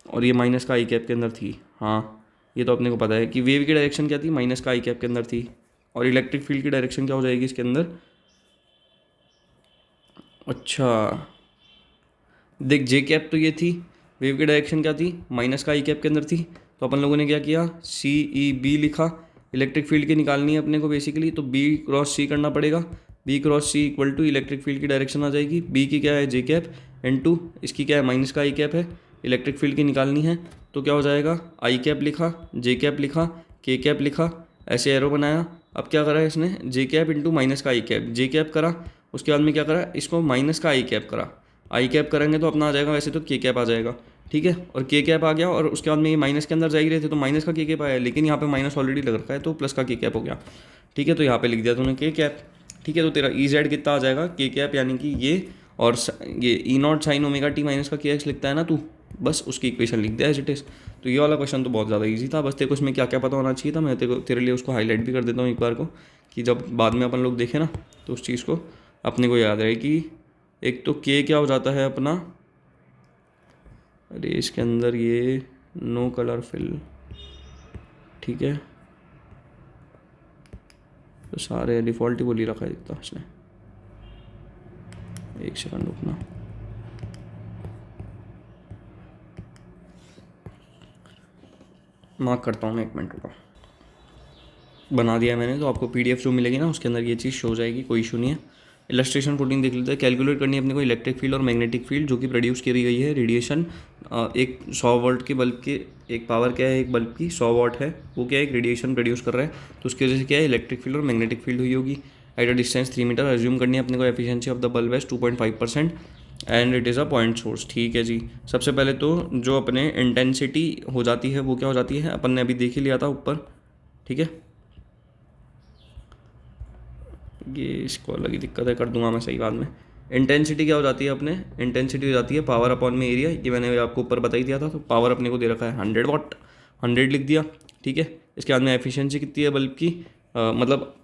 और ये माइनस का आई कैप के अंदर थी, हाँ ये तो अपने को पता है कि वेव की डायरेक्शन क्या थी, माइनस का आई कैप के अंदर थी, और इलेक्ट्रिक फील्ड की डायरेक्शन क्या हो जाएगी इसके अंदर, अच्छा देख जे कैप तो ये थी, वेव की डायरेक्शन क्या थी, माइनस का आई कैप के अंदर थी, तो अपन लोगों ने क्या किया, सी ई बी लिखा, इलेक्ट्रिक फील्ड की निकालनी है अपने को बेसिकली, तो बी क्रॉस सी करना पड़ेगा, B cross C equal to electric field की डायरेक्शन आ जाएगी, बी की क्या है जे कैप N2, इसकी क्या है माइनस का आई कैप है, इलेक्ट्रिक फील्ड की निकालनी है, तो क्या हो जाएगा, आई कैप लिखा, जे कैप लिखा, के कैप लिखा, ऐसे एरो बनाया। अब क्या करा है इसने, जे कैप इंटू माइनस का आई कैप, जे कैप करा, उसके बाद में क्या करा, इसको माइनस का आई कैप करा, आई कैप करेंगे तो अपना आ जाएगा वैसे तो के कैप आ जाएगा, ठीक है। और के कैप आ गया, और उसके बाद में ये माइनस के अंदर जा ही रहे थे तो माइनस का के कैप आया, लेकिन यहाँ पे माइनस ऑलरेडी लग रखा है तो प्लस का के कैप हो गया, ठीक है। तो यहाँ पे लिख दिया तूने के कैप, ठीक है। तो तेरा ई जेड कितना आ जाएगा, के कैप यानी कि ये, और ये E naught sine omega T minus का के एक्स लिखता है ना तू, बस उसकी इक्वेशन लिख दिया एज इट इज। तो ये वाला क्वेश्चन तो बहुत ज़्यादा ईजी था, बस तेरे को इसमें क्या क्या पता होना चाहिए था, मैं तेरे लिए उसको हाईलाइट भी कर देता हूँ एक बार को, कि जब बाद में अपन लोग देखें ना तो उस चीज़ को अपने को याद रहे कि एक तो के क्या हो जाता है अपना, अरे इसके अंदर ये नो कलर फिल, ठीक है, तो सारे डिफ़ॉल्ट ही बोली रखा है इतना इसने, एक सेकंड रुकना, मार्क करता हूँ मैं, एक मिनट रुका, बना दिया मैंने। तो आपको पीडीएफ जो मिलेगी ना उसके अंदर ये चीज़ शो हो जाएगी, कोई इशू नहीं है। इलस्ट्रेशन 14 देख लेते हैं। कैलकुलेट करनी है अपने को इलेक्ट्रिक फील्ड और मैग्नेटिक फील्ड जो कि प्रोड्यूस करी गई है रेडिएशन, एक 100 वोल्ट के बल्ब के, एक पावर क्या है एक बल्ब की 100 वाट है, वो क्या है एक रेडिएशन प्रोड्यूस कर रहा है, तो उसकी वजह से क्या है इलेक्ट्रिक फील्ड और मैग्नेटिक फील्ड हुई होगी। At a distance 3 metre, assume करनी है अपने को एफिशिएंसी ऑफ द बल्ब है 2.5% and it is a point source. ठीक है जी। सबसे पहले तो जो अपने इंटेंसिटी हो जाती है वो क्या हो जाती है, अपन ने अभी देख ही लिया था ऊपर। ठीक है, ये इसको अलग ही दिक्कत है, कर दूंगा मैं सही बाद में। इंटेंसिटी क्या हो जाती है अपने, इंटेंसिटी हो जाती है पावर अपॉन में एरिया, ये मैंने आपको ऊपर बता ही दिया था। तो पावर अपने को दे रखा है 100 वाट, 100 लिख दिया। ठीक है, इसके बाद में एफिशिएंसी कितनी है बल्ब की, मतलब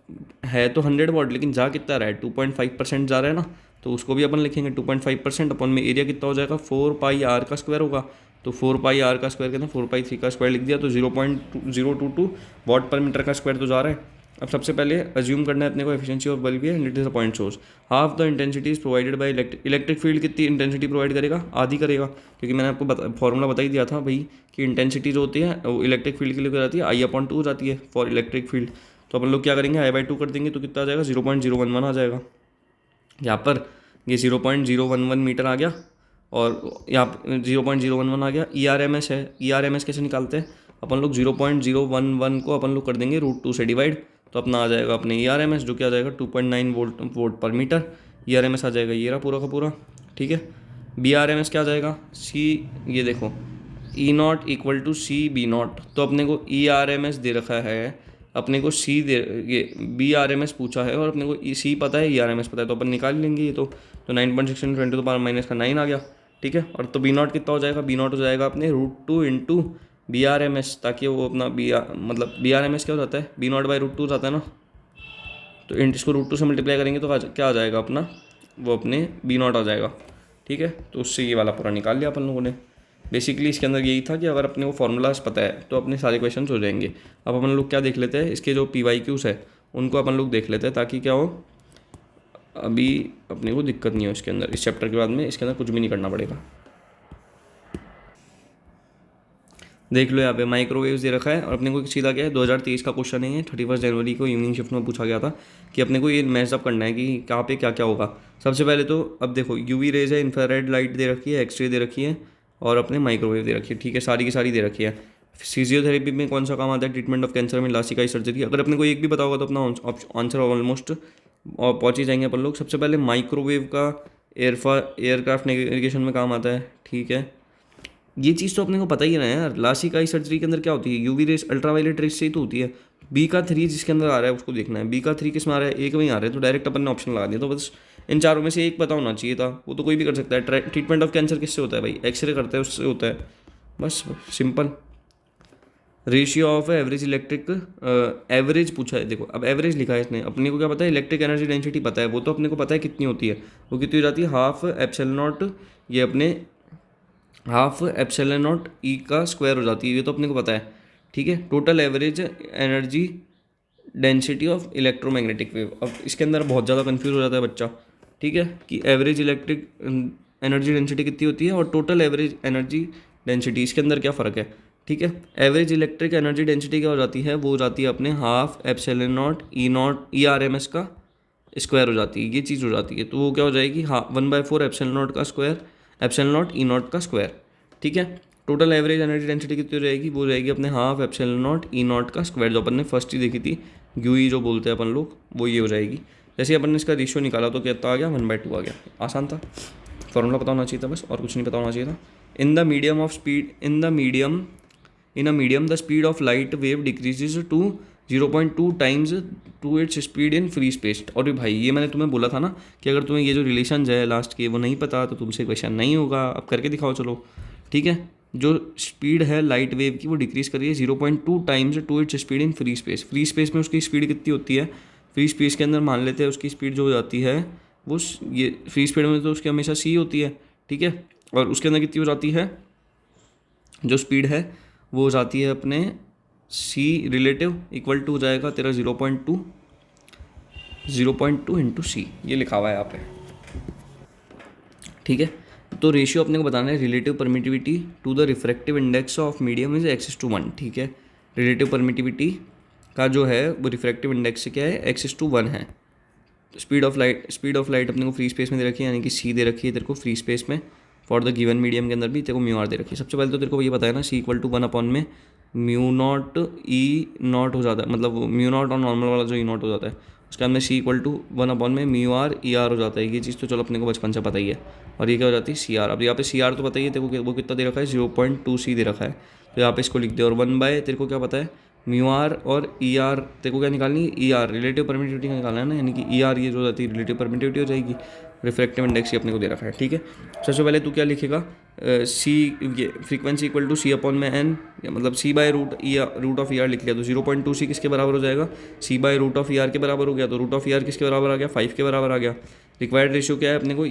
है तो 100 वाट लेकिन जा कितना रहा है, 2.5% जा रहा है ना, तो उसको भी अपन लिखेंगे 2.5% अपन में एरिया कितना हो जाएगा, 4 पाई आर का स्क्वायर होगा। तो 4 पाई आर का स्क्वायर कितना, 4 पाई 3 का स्क्वायर लिख दिया, तो 0.022 वाट पर मीटर का स्क्वायर तो जा रहा है। अब सबसे पहले अज्यूम करना है अपने को एफिशिएंसी ऑफ बल्ब है and it is a point source. Half the intensity is provided by electric field, कितनी इंटेंसिटी प्रोवाइड करेगा, आधी करेगा, क्योंकि मैंने आपको फॉर्मूला बता ही दिया था भाई कि इंटेंसिटी जो होती है वो इलेक्ट्रिक फील्ड के लिए हो जाती है I/2 हो जाती है फॉर इलेक्ट्रिक फील्ड। तो अपन लोग क्या करेंगे, I/2 कर देंगे तो कितना आ जाएगा, 0.011 आ जाएगा। यहाँ पर ये 0.011 मीटर आ गया और यहाँ 0.011 आ गया। ERMS है, ERMS कैसे निकालते हैं अपन लोग, 0.011 को अपन लोग कर देंगे √2 से डिवाइड, तो अपना आ जाएगा अपने ERMS जो कि आ जाएगा 2.9 वोल्ट पर मीटर। ERMS आ जाएगा ये रहा पूरा का पूरा। ठीक है, BRMS क्या आ जाएगा, सी, ये देखो E0 इक्वल टू CB0। तो अपने को ERMS दे रखा है, अपने को सी दे, ये BRMS पूछा है और अपने को सी पता है, ERMS पता है, तो अपन निकाल लेंगे ये तो 9.6 10 to the power माइनस का 9 आ गया। ठीक है, और तो B0 कितना हो जाएगा, B0 हो जाएगा अपने √2 इंटू BRMS, ताकि वो अपना मतलब BRMS क्या हो जाता है, B0/√2 जाता है ना, तो इसको √2 से मल्टीप्लाई करेंगे तो क्या आ जाएगा अपना, वो अपने B0 आ जाएगा। ठीक है, तो उससे ये वाला पूरा निकाल लिया अपन लोगों ने। बेसिकली इसके अंदर यही था कि अगर अपने को फॉर्मूलाज पता है तो अपने सारे क्वेश्चंस हो जाएंगे। अब अपन लोग क्या देख लेते हैं, इसके जो PYQs है उनको अपन लोग देख लेते हैं, ताकि क्या हो अभी अपने को दिक्कत नहीं हो इसके अंदर, इस चैप्टर के बाद में इसके अंदर कुछ भी नहीं करना पड़ेगा। देख लो यहाँ पे माइक्रोवेव्स दे रखा है और अपने को सीधा क्या है, 2023 का क्वेश्चन है, 31 जनवरी को इवनिंग शिफ्ट में पूछा गया था कि अपने को ये मैचअप करना है कि कहाँ पे क्या क्या होगा। सबसे पहले तो अब देखो UV रेज है, इंफ्रारेड लाइट दे रखी है, एक्सरे दे रखी है और अपने माइक्रोवेव दे रखी है। ठीक है, सारी की सारी दे रखी है। फिजियोथेरेपी में कौन सा काम आता है, ट्रीटमेंट ऑफ कैंसर में लासिकाई सर्जरी। अगर अपने को एक भी पता होगा तो अपना आंसर ऑलमोस्ट पहुँच ही जाएंगे अपन लोग। सबसे पहले माइक्रोवेव का एयरक्राफ्ट नेविगेशन में काम आता है। ठीक है, ये चीज़ तो अपने को पता ही है यार, लासिकाई सर्जरी के अंदर क्या होती है, UV रेस अल्ट्रावायलेट रेस से ही तो होती है। B का 3 जिसके अंदर आ रहा है उसको देखना है, B का 3 किस में आ रहा है, एक में ही आ रहा है, तो डायरेक्ट अपन ने ऑप्शन लगा दिया। तो बस इन चारों में से एक पता होना चाहिए था, वो तो कोई भी कर सकता है। ट्रीटमेंट ऑफ कैंसर किससे होता है भाई, एक्सरे करते हैं उससे होता है, बस simple. Ratio of average electric, average पूछा है, देखो अब एवरेज लिखा है इसने, अपने को क्या पता है, इलेक्ट्रिक एनर्जी डेंसिटी पता है, वो तो अपने को पता है कितनी होती है, वो कितनी हो जाती है, हाफ एप्सिलॉन नॉट, ये अपने हाफ एप्सिलॉन नॉट ई का स्क्वायर हो जाती है, ये तो अपने को पता है। ठीक है, total average energy density of electromagnetic wave. अब इसके अंदर बहुत ज़्यादा कंफ्यूज हो जाता है बच्चा। ठीक है, कि एवरेज इलेक्ट्रिक एनर्जी डेंसिटी कितनी होती है और टोटल एवरेज एनर्जी डेंसिटी, इसके अंदर क्या फ़र्क है। ठीक है, एवरेज इलेक्ट्रिक एनर्जी डेंसिटी क्या हो जाती है, वो हो जाती है अपने हाफ एप्सिलॉन नॉट ERMS का स्क्वायर हो जाती है, ये चीज़ हो जाती है। तो वो क्या हो जाएगी, हाँ 1/4 एप्सिलॉन नॉट का स्क्वायर, एप्सिलॉन नॉट E0 का स्क्वायर। ठीक है, टोटल एवरेज एनर्जी डेंसिटी कितनी हो जाएगी, वो रहेगी अपने हाफ एप्सिलॉन नॉट E0 का स्क्वायर, जो अपन ने फर्स्ट ही देखी थी, GUI जो बोलते हैं अपन लोग, वो ये हो जाएगी। जैसे ही अपन ने इसका रेशियो निकाला तो कितना आ गया, 1/2 आ गया। आसान था, फॉर्मूला पता होना चाहिए था बस, और कुछ नहीं पता होना चाहिए था। In the medium of speed in a medium the speed of light wave decreases to 0.2 times to its speed in free space. और भाई ये मैंने तुम्हें बोला था ना कि अगर तुम्हें ये जो रिलेशन है लास्ट के वो नहीं पता तो तुमसे क्वेश्चन नहीं होगा। अब करके दिखाओ चलो। ठीक है, जो स्पीड है लाइट वेव की वो डिक्रीज कर रही है 0.2 times to its speed in free space. Free space में उसकी स्पीड कितनी होती है, फ्री स्पेस के अंदर मान लेते हैं उसकी स्पीड जो हो जाती है वो ये फ्री स्पीड में तो उसकी हमेशा C होती है। ठीक है, और उसके अंदर कितनी हो जाती है, जो स्पीड है वो हो जाती है अपने C रिलेटिव इक्वल टू हो जाएगा तेरा 0.2 इंटू C, ये लिखा हुआ है यहाँ पे। ठीक है, तो रेशियो अपने को बताना है relative permittivity to the refractive index of medium is x:1। ठीक है, रिलेटिव परमिटिविटी का जो है वो रिफ्रैक्टिव इंडेक्स से क्या है, x:1 है। स्पीड ऑफ लाइट अपने को फ्री स्पेस में दे रखी है, यानी कि C दे रखी है तेरे को फ्री स्पेस में, फॉर द गिवन मीडियम के अंदर भी तेरे को म्यू आर दे रखी है। सबसे पहले तो तेरे को ये पता है ना C=1 में म्यू नॉट E0 हो जाता है, मतलब म्यू नॉट और नॉर्मल वाला जो E0 हो जाता है, उसके बाद में सी इक्वल टू 1/μr हो जाता है। ये चीज़ तो चलो अपने को बचपन से पता ही है। और ये क्या हो जाती है सी आर। अब यहाँ पे सी आर तो पता ही है तेरे को, वो कितना दे रखा है 0.2 सी दे रखा है, तो यहाँ पे इसको लिख दे। और 1 तेरे को क्या पता है μr और ER तेरे को क्या निकालनी है, ER रिलेटिव परमिटिविटी का निकालना है ना, यानी कि ER ये जो हो जाती है रिलेटिव परमिटिविटी हो जाएगी। रिफ्रैक्टिव इंडेक्स ही अपने को दे रखा है, ठीक है। सबसे पहले तू क्या लिखेगा, सी ये फ्रीक्वेंसी इक्वल टू C/n, मतलब C/√ER लिख लिया तो 0.2 किसके बराबर हो जाएगा, C/√ER के बराबर हो गया। तो √ER किसके बराबर आ गया, 5 के बराबर आ गया। रिक्वायर्ड रेशियो क्या है अपने को,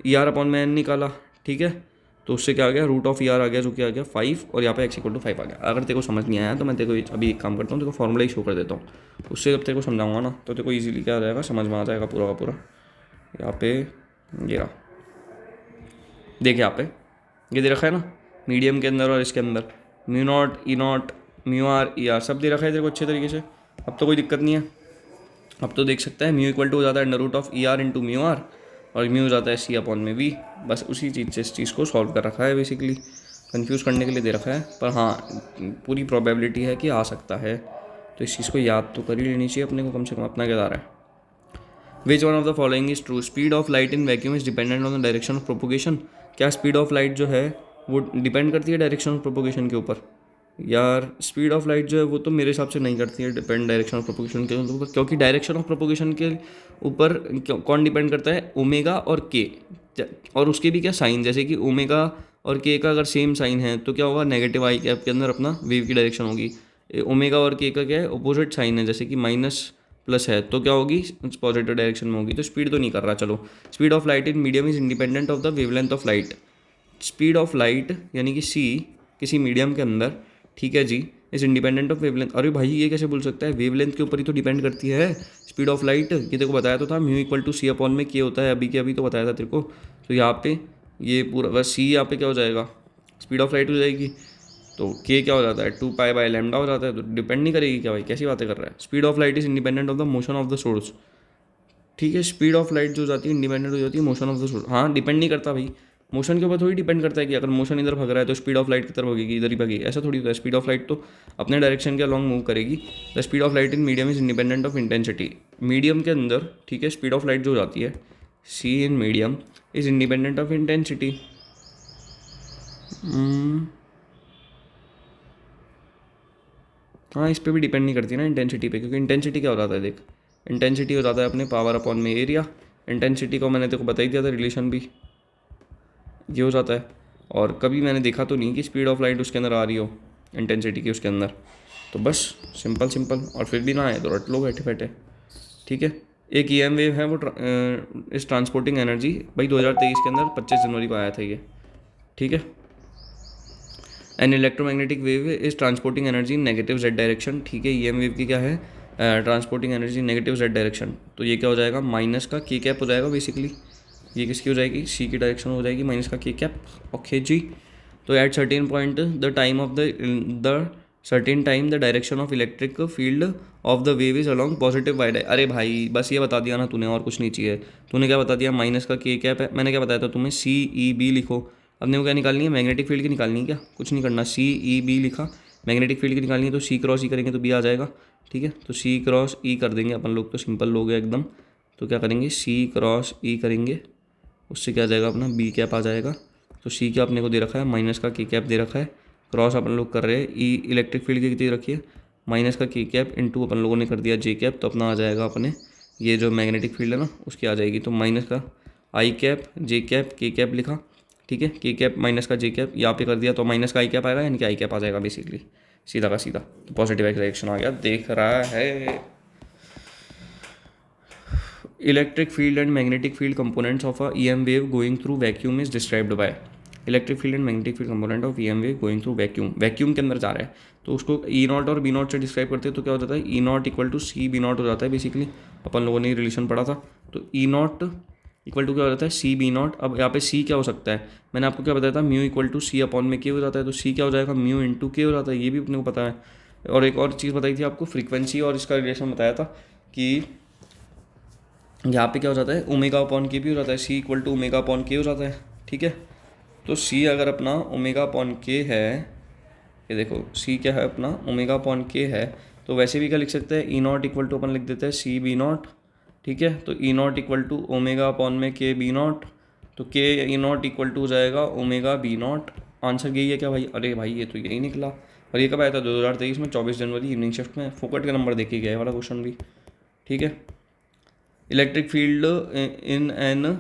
ER/√ER/n निकाला, ठीक है। तो उससे क्या आ गया, √ER आ गया, जो क्या आ गया 5, और यहाँ पे x = 5 आ गया। अगर तेरे को समझ नहीं आया तो मैं तेरे को अभी एक काम करता हूँ, तेरे को फॉर्मूला ही शो कर देता हूँ। उससे जब तेरे को समझाऊंगा ना तो तेरे को ईजिली क्या आ जाएगा, समझ में आ जाएगा पूरा का पूरा। यहाँ पे ये रहा, देख यहाँ पे ये दे रखा है ना मीडियम के अंदर और इसके अंदर μ0, E0, μr, ER सब दे रखा है तेरे को अच्छे तरीके से। अब तो कोई दिक्कत नहीं है, अब तो देख सकता है μ = हो जाता है √ER × μr और म्यू हो जाता है C/v। बस उसी चीज़ से इस चीज़ को सॉल्व कर रखा है, बेसिकली कंफ्यूज करने के लिए दे रखा है। पर हाँ पूरी प्रोबेबिलिटी है कि आ सकता है, तो इस चीज़ को याद तो कर ही लेनी चाहिए अपने को कम से कम। अपना क्या जा रहा है, which one of the following is true, speed of light in vacuum is dependent on the direction of propagation. क्या स्पीड ऑफ लाइट जो है वो डिपेंड करती है डायरेक्शन ऑफ प्रोपोगेशन के ऊपर? यार स्पीड ऑफ लाइट जो है वो तो मेरे हिसाब से नहीं करती है डिपेंड डायरेक्शन ऑफ प्रोपोगेशन के ऊपर, क्योंकि डायरेक्शन ऑफ प्रोपोगेशन के ऊपर कौन डिपेंड करता है, ओमेगा और के, और उसके भी क्या साइन, जैसे कि ओमेगा और के का अगर सेम साइन है तो क्या होगा, नेगेटिव आई कैप के अंदर अपना वेव की डायरेक्शन होगी। ओमेगा और के का क्या है, अपोजिट साइन है, जैसे कि माइनस+ है तो क्या होगी, पॉजिटिव डायरेक्शन में होगी। तो स्पीड तो नहीं कर रहा। चलो, speed of light in medium is independent of the wavelength of light. Speed of light यानी कि सी किसी मीडियम के अंदर, ठीक है जी, इज इंडिपेंडेंट ऑफ वेवलेंथ। अरे भाई ये कैसे बोल सकता है, वेवलेंथ के ऊपर ही तो डिपेंड करती है स्पीड ऑफ लाइट। ये तेरे को बताया तो था μ = C/k होता है, अभी के अभी तो बताया था तेरे को। तो यहाँ पे ये पूरा बस सी यहाँ पे क्या हो जाएगा, स्पीड ऑफ लाइट हो जाएगी। तो k क्या हो जाता है, 2π/λ हो जाता है। तो डिपेंड नहीं करेगी क्या भाई, कैसी बातें कर रहा है। Speed of light is independent of the motion of the source, ठीक है। स्पीड ऑफ लाइट जो जाती है इंडिपेंडेंट हो जाती है मोशन ऑफ द सोर्स। हाँ डिपेंड नहीं करता भाई, मोशन के ऊपर थोड़ी डिपेंड करता है कि अगर मोशन इधर भाग रहा है तो स्पीड ऑफ लाइट की तरफ भागेगी, इधर ही भागेगी, ऐसा थोड़ी होता है। स्पीड ऑफ लाइट तो अपने डायरेक्शन के अलॉन्ग मूव करेगी। The speed of light in medium is independent of intensity. Medium के अंदर, ठीक है, स्पीड ऑफ लाइट जो जाती है c in medium is independent of intensity. हाँ इस पर भी डिपेंड नहीं करती ना इंटेंसिटी पे, क्योंकि इंटेंसिटी क्या हो जाता है, देख इंटेंसिटी हो जाता है अपने पावर अपॉन में एरिया। इंटेंसिटी को मैंने तेरे को बता ही दिया था, रिलेशन भी ये हो जाता है। और कभी मैंने देखा तो नहीं कि स्पीड ऑफ लाइट उसके अंदर आ रही हो इंटेंसिटी की उसके अंदर। तो बस सिंपल, और फिर भी ना आए तो रट लो बैठे बैठे, ठीक है। एक EM वेव है वो इस ट्रांसपोर्टिंग एनर्जी, भाई 2023 के अंदर 25 जनवरी को आया था ये, ठीक है। An electromagnetic wave is transporting energy in negative z direction, ठीक है। EM वेव की क्या है, transporting energy negative z direction. तो ये क्या हो जाएगा, माइनस का k कैप हो जाएगा बेसिकली। ये किसकी हो जाएगी, सी की डायरेक्शन हो जाएगी, माइनस का k कैप, ओके जी। तो at certain point the time of the certain time the direction of electric field of the wave is along positive y। अरे भाई बस ये बता दिया ना तूने, और कुछ नहीं चाहिए। तूने क्या बता दिया, माइनस का k कैप है। मैंने क्या बताया था तुम्हें, CEB लिखो। अपने को क्या निकालनी है, मैग्नेटिक फील्ड की निकालनी है, क्या कुछ नहीं करना। CEB लिखा, मैग्नेटिक फील्ड की निकालनी है तो C×E करेंगे तो B आ जाएगा, ठीक है। तो C×E कर देंगे अपन लोग, तो सिंपल लोग है एकदम। तो क्या करेंगे, C×E करेंगे, उससे क्या आ जाएगा अपना B कैप आ जाएगा। तो C क्या अपने को दे रखा है, माइनस का k कैप दे रखा है, क्रॉस अपन लोग कर रहे हैं E इलेक्ट्रिक फील्ड की कितनी रखी है, माइनस का k कैप इंटू अपन लोगों ने कर दिया J कैप। तो अपना आ जाएगा अपने ये जो मैग्नेटिक फील्ड है ना उसकी आ जाएगी। तो माइनस का I cap, J cap, k cap लिखा, ठीक है। k कैप माइनस का J कैप यहाँ पे कर दिया, तो माइनस का I कैप आएगा, यानी कि I कैप आ जाएगा बेसिकली, सीधा का सीधा। तो पॉजिटिव एक्स डायरेक्शन आ गया, देख रहा है। Electric field and magnetic field components of a EM wave going through vacuum is described bye. Electric field and magnetic field component of EM wave going through vacuum, vacuum के अंदर जा रहा है तो उसको E0 और B0 से describe करते हैं। तो क्या हो जाता है, E0 = CB0 हो जाता है बेसिकली, अपन लोगों ने रिलेशन पढ़ा था। तो E0 = क्या हो जाता है, CB0। अब यहाँ पे C क्या हो सकता है, मैंने आपको क्या बताया था, μ = C/k हो जाता है। तो C क्या हो जाएगा, μ × k हो जाता है, ये भी अपने को पता है। और एक और चीज़ बताई थी आपको, फ्रीक्वेंसी और इसका रिलेशन बताया था कि यहाँ पे क्या हो जाता है, ω/k भी हो जाता है, C = ω/k हो जाता है, ठीक है। तो C अगर अपना ω/k है, ये देखो C क्या है अपना ω/k है, तो वैसे भी क्या लिख सकते हैं, ई नॉट इक्वल टू अपन लिख देते हैं सी बी नॉट, ठीक है। तो E naught equal to omega upon में के बी नॉट, तो के ई नॉट इक्वल टू हो जाएगा ओमेगा बी नॉट। आंसर यही है क्या भाई? अरे भाई ये तो यही निकला। और ये कब आया था? 2023 में 24 जनवरी इवनिंग शिफ्ट में। फोकट का नंबर देखे गया वाला क्वेश्चन भी, ठीक है। Electric field in an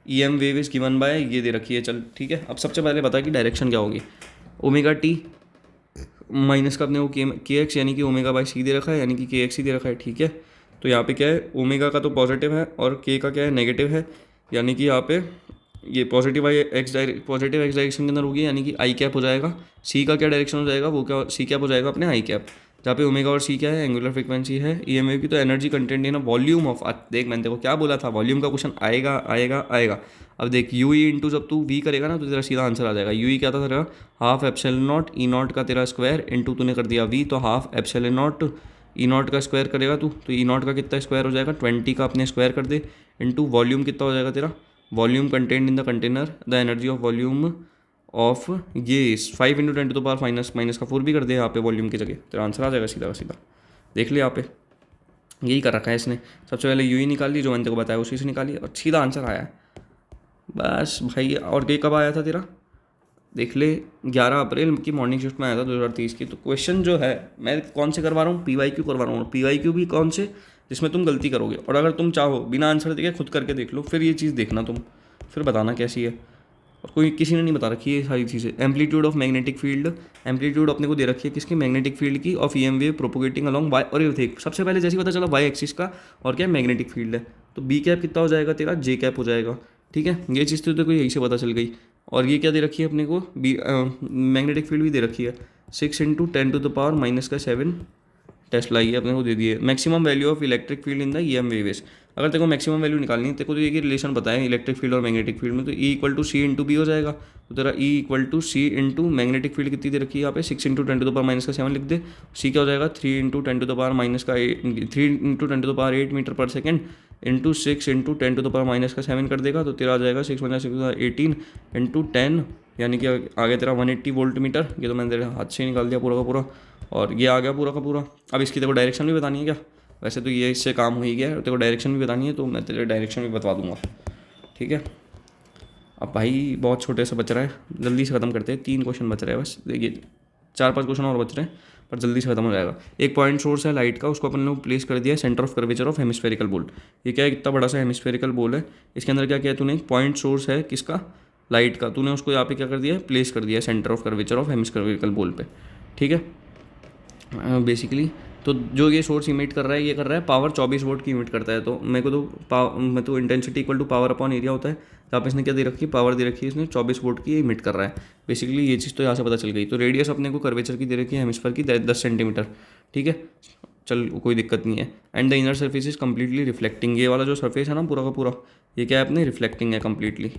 E M wave is given by, ये दे रखी है, चल ठीक है। अब सबसे पहले बता कि डायरेक्शन क्या होगी। ओमेगा टी माइनस का अपने को के एक्स यानी कि ओमेगा बाई सी दे रखा है, यानी कि के एक्स ही दे रखा है, ठीक है। तो यहाँ पे क्या है, ओमेगा का तो पॉजिटिव है और के का क्या है, नेगेटिव है, यानी कि यहाँ पे ये पॉजिटिव एक्स डायरेक्शन के अंदर होगी, यानी कि आई कैप हो जाएगा। सी का क्या डायरेक्शन हो जाएगा, वो क्या सी कैप हो जाएगा अपने आई कैप, जहाँ पे ओमेगा और सी क्या है, एंगुलर फ्रीक्वेंसी है ईएमएफ की। तो energy content in volume of, देख मैंने देखो क्या बोला था, वॉल्यूम का क्वेश्चन आएगा आएगा आएगा। अब देख यू ई इंटू जब तू वी करेगा ना तो तेरा सीधा आंसर आ जाएगा। यू ई क्या था तेरा, half epsilon not E not का तेरा स्क्वायर इंटू तूने कर दिया वी, तो half epsilon not E not का स्क्वायर करेगा तू, तो ई नॉट का कितना स्क्वायर हो जाएगा, 20 का अपने स्क्वायर कर दे, इंटू वॉल्यूम कितना हो जाएगा तेरा, volume content in the container, the energy of volume of ये 5 into 10 to the power minus का 4 भी कर दे यहाँ पे वॉल्यूम की जगह, तेरा आंसर आ जाएगा सीधा का सीधा। देख लिया यहाँ पे, यही कर रखा है इसने। सबसे पहले यू ही निकाल ली, जो मैंने तेरे को बताया उसी से निकाली और सीधा आंसर आया है बस भाई। और ये कब आया था तेरा, देख ले 11 अप्रैल की मॉर्निंग शिफ्ट में आया था 2023 की। तो क्वेश्चन जो है मैं कौन से करवा रहा हूँ, PYQ करवा रहा हूँ। PYQ भी कौन से, जिसमें तुम गलती करोगे, और अगर तुम चाहो बिना आंसर देखे खुद करके देख लो, फिर ये चीज़ देखना तुम, फिर बताना कैसी है। और कोई किसी ने नहीं बता रखी ये सारी चीज़ें। Amplitude of magnetic field, amplitude अपने को दे रखी है किसकी, मैग्नेटिक फील्ड की, of EM wave propagating along Y. और ये देख सबसे पहले जैसे पता चला वाई एक्सिस का, और क्या मैग्नेटिक फील्ड है, तो बी कैप कितना हो जाएगा तेरा, जे कैप हो जाएगा, ठीक है। ये चीज़ तो कोई यही से पता चल गई। और ये क्या दे रखी है अपने को, बी मैग्नेटिक फील्ड भी दे रखी है 6 इंटू 10 टू द पावर -7 टेस्ट लाई है अपने को दे दिए। Maximum value of electric field in the E M, अगर तेरे को मैक्सिमम वैल्यू निकालनी है, तेरे को तो ये रिलेशन पता है इलेक्ट्रिक फील्ड और मैग्नेटिक फील्ड में, तो E equal to C into B हो जाएगा। तो तेरा E equal to C into magnetic field कितनी दे रखी है यहाँ पे, 6 इंटू 10 टू द पावर -7 लिख दे। सी क्या हो जाएगा, 3 into 10 to the power -8 metre per second into 6 into 10 to the power -7 कर देगा, तो तेरा आ जाएगा 6 × 6 = 18 इंटू 10, यानी कि आगे तेरा 180 वोल्ट मीटर। ये तो मैंने तेरे हाथ से ही निकाल दिया पूरा का पूरा, और ये आ गया पूरा का पूरा। अब इसकी तेरे को डायरेक्शन भी बतानी है क्या, वैसे तो ये इससे काम हो ही गया है, तेरे को डायरेक्शन भी बतानी है तो मैं तेरे डायरेक्शन भी बता दूंगा, ठीक है। अब भाई बहुत छोटे से बच रहा है, जल्दी से ख़त्म करते हैं, 3 क्वेश्चन बच रहे हैं बस, देखिए 4-5 क्वेश्चन और बच रहे हैं पर जल्दी से खत्म हो जाएगा। एक पॉइंट सोर्स है लाइट का, उसको अपन लोग प्लेस कर दिया है centre of curvature of hemispherical बोल। ये क्या है, कितना बड़ा सा हेमिस्फेरिकल बोल है, इसके अंदर क्या किया तूने, पॉइंट सोर्स है किसका, लाइट का, तूने उसको यहाँ पे क्या कर दिया है, प्लेस कर दिया है centre of curvature of hemispherical बोल पे, ठीक है। बेसिकली तो जो ये सोर्स इमिट कर रहा है, ये कर रहा है पावर 24 वोल्ट की इमिट करता है। तो मेरे को तो मैं तो intensity equal to power upon area होता है, जहाँ पे इसने क्या दे रखी है, पावर दे रखी है इसने 24 वोल्ट की इमिट कर रहा है। बेसिकली ये चीज़ तो यहाँ से पता चल गई। तो रेडियस अपने को कर्वेचर की दे रखी है हेमिस्फीयर की 10 सेंटीमीटर, ठीक है, चल कोई दिक्कत नहीं है। And the inner surface is completely reflecting, ये वाला जो सर्फेस है ना पूरा का पूरा, ये क्या है अपने रिफ्लेक्टिंग है कम्प्लीटली,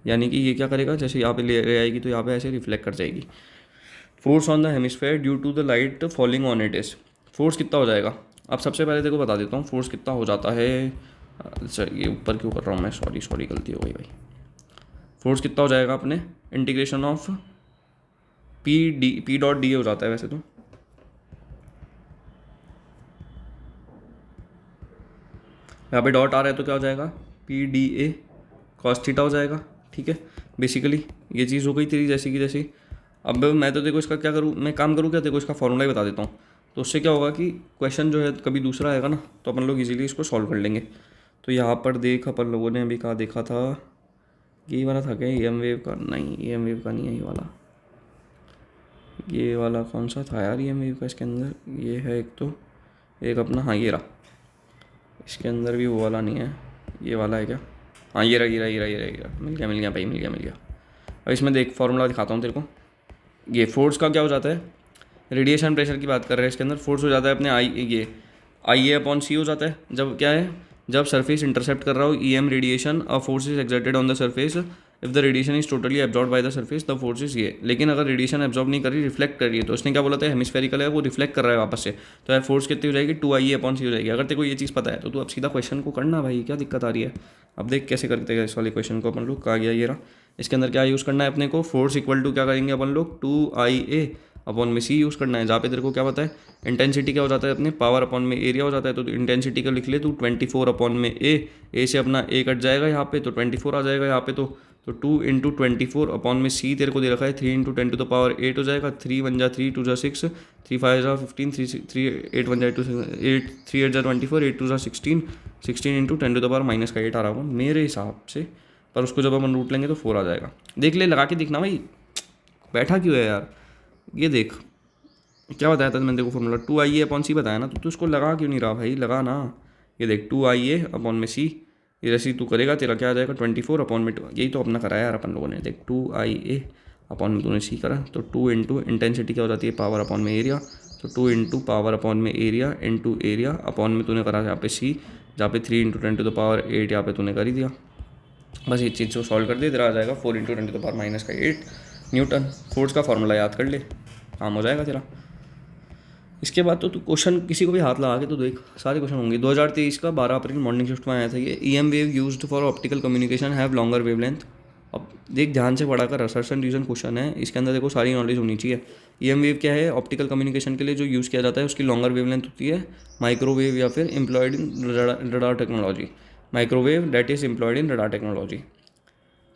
यानी कि ये क्या करेगा, जैसे यहाँ पे ले आएगी तो यहाँ पे ऐसे रिफ्लेक्ट कर जाएगी। Force on the hemisphere due to the light falling on it is, force कितना हो जाएगा। अब सबसे पहले देखो बता देता हूँ फोर्स कितना हो जाता है। अच्छा ये ऊपर क्यों कर रहा हूँ मैं, सॉरी गलती हो गई भाई। फोर्स कितना हो जाएगा अपने, integration of P dot D हो जाता है वैसे तो, यहाँ पे डॉट आ रहा है तो क्या हो जाएगा, PDA cos थीटा हो जाएगा, ठीक है। बेसिकली ये चीज़ हो गई तेरी जैसी की जैसी। अब मैं तो देखो इसका क्या करूँ, मैं काम करूँ क्या, देखो इसका फॉर्मूला ही बता देता हूँ। तो उससे क्या होगा कि क्वेश्चन जो है कभी दूसरा आएगा ना तो अपन लोग इजीली इसको सॉल्व कर लेंगे। तो यहाँ पर देख अपन लोगों ने अभी कहा देखा था, ये वाला था क्या, EM वेव का, नहीं EM वेव का नहीं है ये वाला, ये वाला कौन सा था यार EM वेव का, इसके अंदर ये है एक तो, एक अपना, हाँ ये रहा, इसके अंदर भी वो वाला नहीं है, ये वाला है क्या, हाँ ये रहा, मिल गया भाई, मिल गया। अब इसमें देख फॉर्मूला दिखाता हूँ तेरे को। ये फोर्स का क्या हो जाता है, रेडिएशन प्रेशर की बात कर रहे हैं, इसके अंदर फोर्स हो जाता है अपने IA/C हो जाता है। जब क्या है, जब सरफेस इंटरसेप्ट कर रहा हो EM radiation, a force is exerted on the surface, if the radiation is totally absorb by the surface the force is ये। लेकिन अगर रेडिएशन एब्जॉर्ब नहीं कर रही, रिफ्लेक्ट कर रही है, तो उसने क्या बोला था, हेमिस्फेरिकल है वो रिफ्लेक्ट कर रहा है वापस से, तो यार फोर्स कितनी हो जाएगी, 2IA/C हो जाएगी। अगर तेरे को ये चीज़ पता है तो तू अब सीधा क्वेश्चन को करना भाई, क्या दिक्कत आ रही है। अब देख कैसे करते हैं इस वाले क्वेश्चन को अपन लोग, कहा गया ये रहा। इसके अंदर क्या यूज़ करना है अपने को, फोर्स इक्वल टू क्या करेंगे अपन लोग, 2IA अपॉन में सी यूज़ करना है, जहाँ पे तेरे को क्या पता है इंटेंसिटी क्या हो जाता है अपने पावर अपॉन में एरिया हो जाता है। तो इंटेंसिटी का लिख ले तू 24 अपॉन में ए से अपना ए कट जाएगा यहाँ पे, तो 24 आ जाएगा यहाँ पे। तो 2 × 24 अपॉन में सी तेरे को दे रखा है 3 × 10⁸ हो जाएगा। 3 1 जा 3 2 जा 6 3 5 जा 15 3 8 1 जा 2 8 3 8 जा 24 8 2 जा 16 16 × 10⁻⁻8 आ रहा होगा मेरे हिसाब से, पर उसको जब अपन रूट लेंगे तो 4 आ जाएगा। देख ले, लगा के दिखना भाई, बैठा क्यों है यार। ये देख क्या बताया था मैंने देखो फॉर्मूला 2IA अपॉन सी बताया ना, तो तू उसको लगा क्यों नहीं रहा भाई, लगा ना। ये देख 2IA अपॉन में सी, ये जैसे तू करेगा तेरा क्या आ जाएगा 24 अपॉन में 2, यही तो अपना कराया यार अपन लोगों ने। देख 2IA अपॉन में तूने सी करा, तो 2 × इंटेंसिटी क्या हो जाती है पावर अपॉन में एरिया, तो 2 × पावर अपॉन में एरिया इंटू एरिया अपॉन में तूने करा यहाँ पे सी, जहाँ पे 3 × 10⁸ यहाँ पे तूने कर ही दिया। बस ये चीज़ को सॉल्व कर दे, तेरा आ जाएगा 4 × 10⁻⁻8 न्यूटन। फोर्स का फॉर्मूला याद कर ले, काम हो जाएगा तेरा। इसके बाद तो तू क्वेश्चन किसी को भी हाथ लगा के तो देख, सारे क्वेश्चन होंगे। 2023 का 12 अप्रैल मॉर्निंग शिफ्ट में आया था ये। EM wave used for optical communication have longer wavelength. अब देख ध्यान से पढ़ा कर, रिसर्च एंड रीजन क्वेश्चन है, इसके अंदर देखो सारी नॉलेज होनी चाहिए। EM वेव क्या है, ऑप्टिकल कम्युनिकेशन के लिए जो यूज़ किया जाता है उसकी लॉन्गर वेवलेंथ होती है माइक्रोवेव या फिर employed in radar technology. Microwave that is employed in radar technology.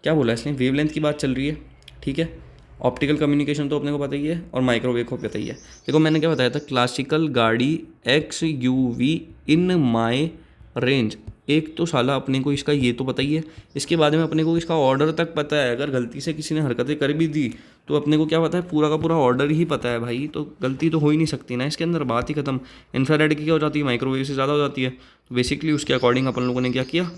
क्या बोला इसने, वेवलेंथ की बात चल रही है, ठीक है। ऑप्टिकल कम्युनिकेशन तो अपने को पता ही है और माइक्रोवेव को पता ही है। देखो मैंने क्या बताया था, क्लासिकल गाड़ी XUV इन माई रेंज। एक तो साला अपने को इसका ये तो पता ही है, इसके बाद में अपने को इसका ऑर्डर तक पता है। अगर गलती से किसी ने हरकतें कर भी दी तो अपने को क्या पता है, पूरा का पूरा ऑर्डर ही पता है भाई, तो गलती तो हो ही नहीं सकती ना इसके अंदर, बात ही खत्म। इंफ्रारेड की क्या हो जाती है, माइक्रोवेव से ज़्यादा हो जाती है, तो बेसिकली उसके अकॉर्डिंग अपन लोगों ने क्या किया,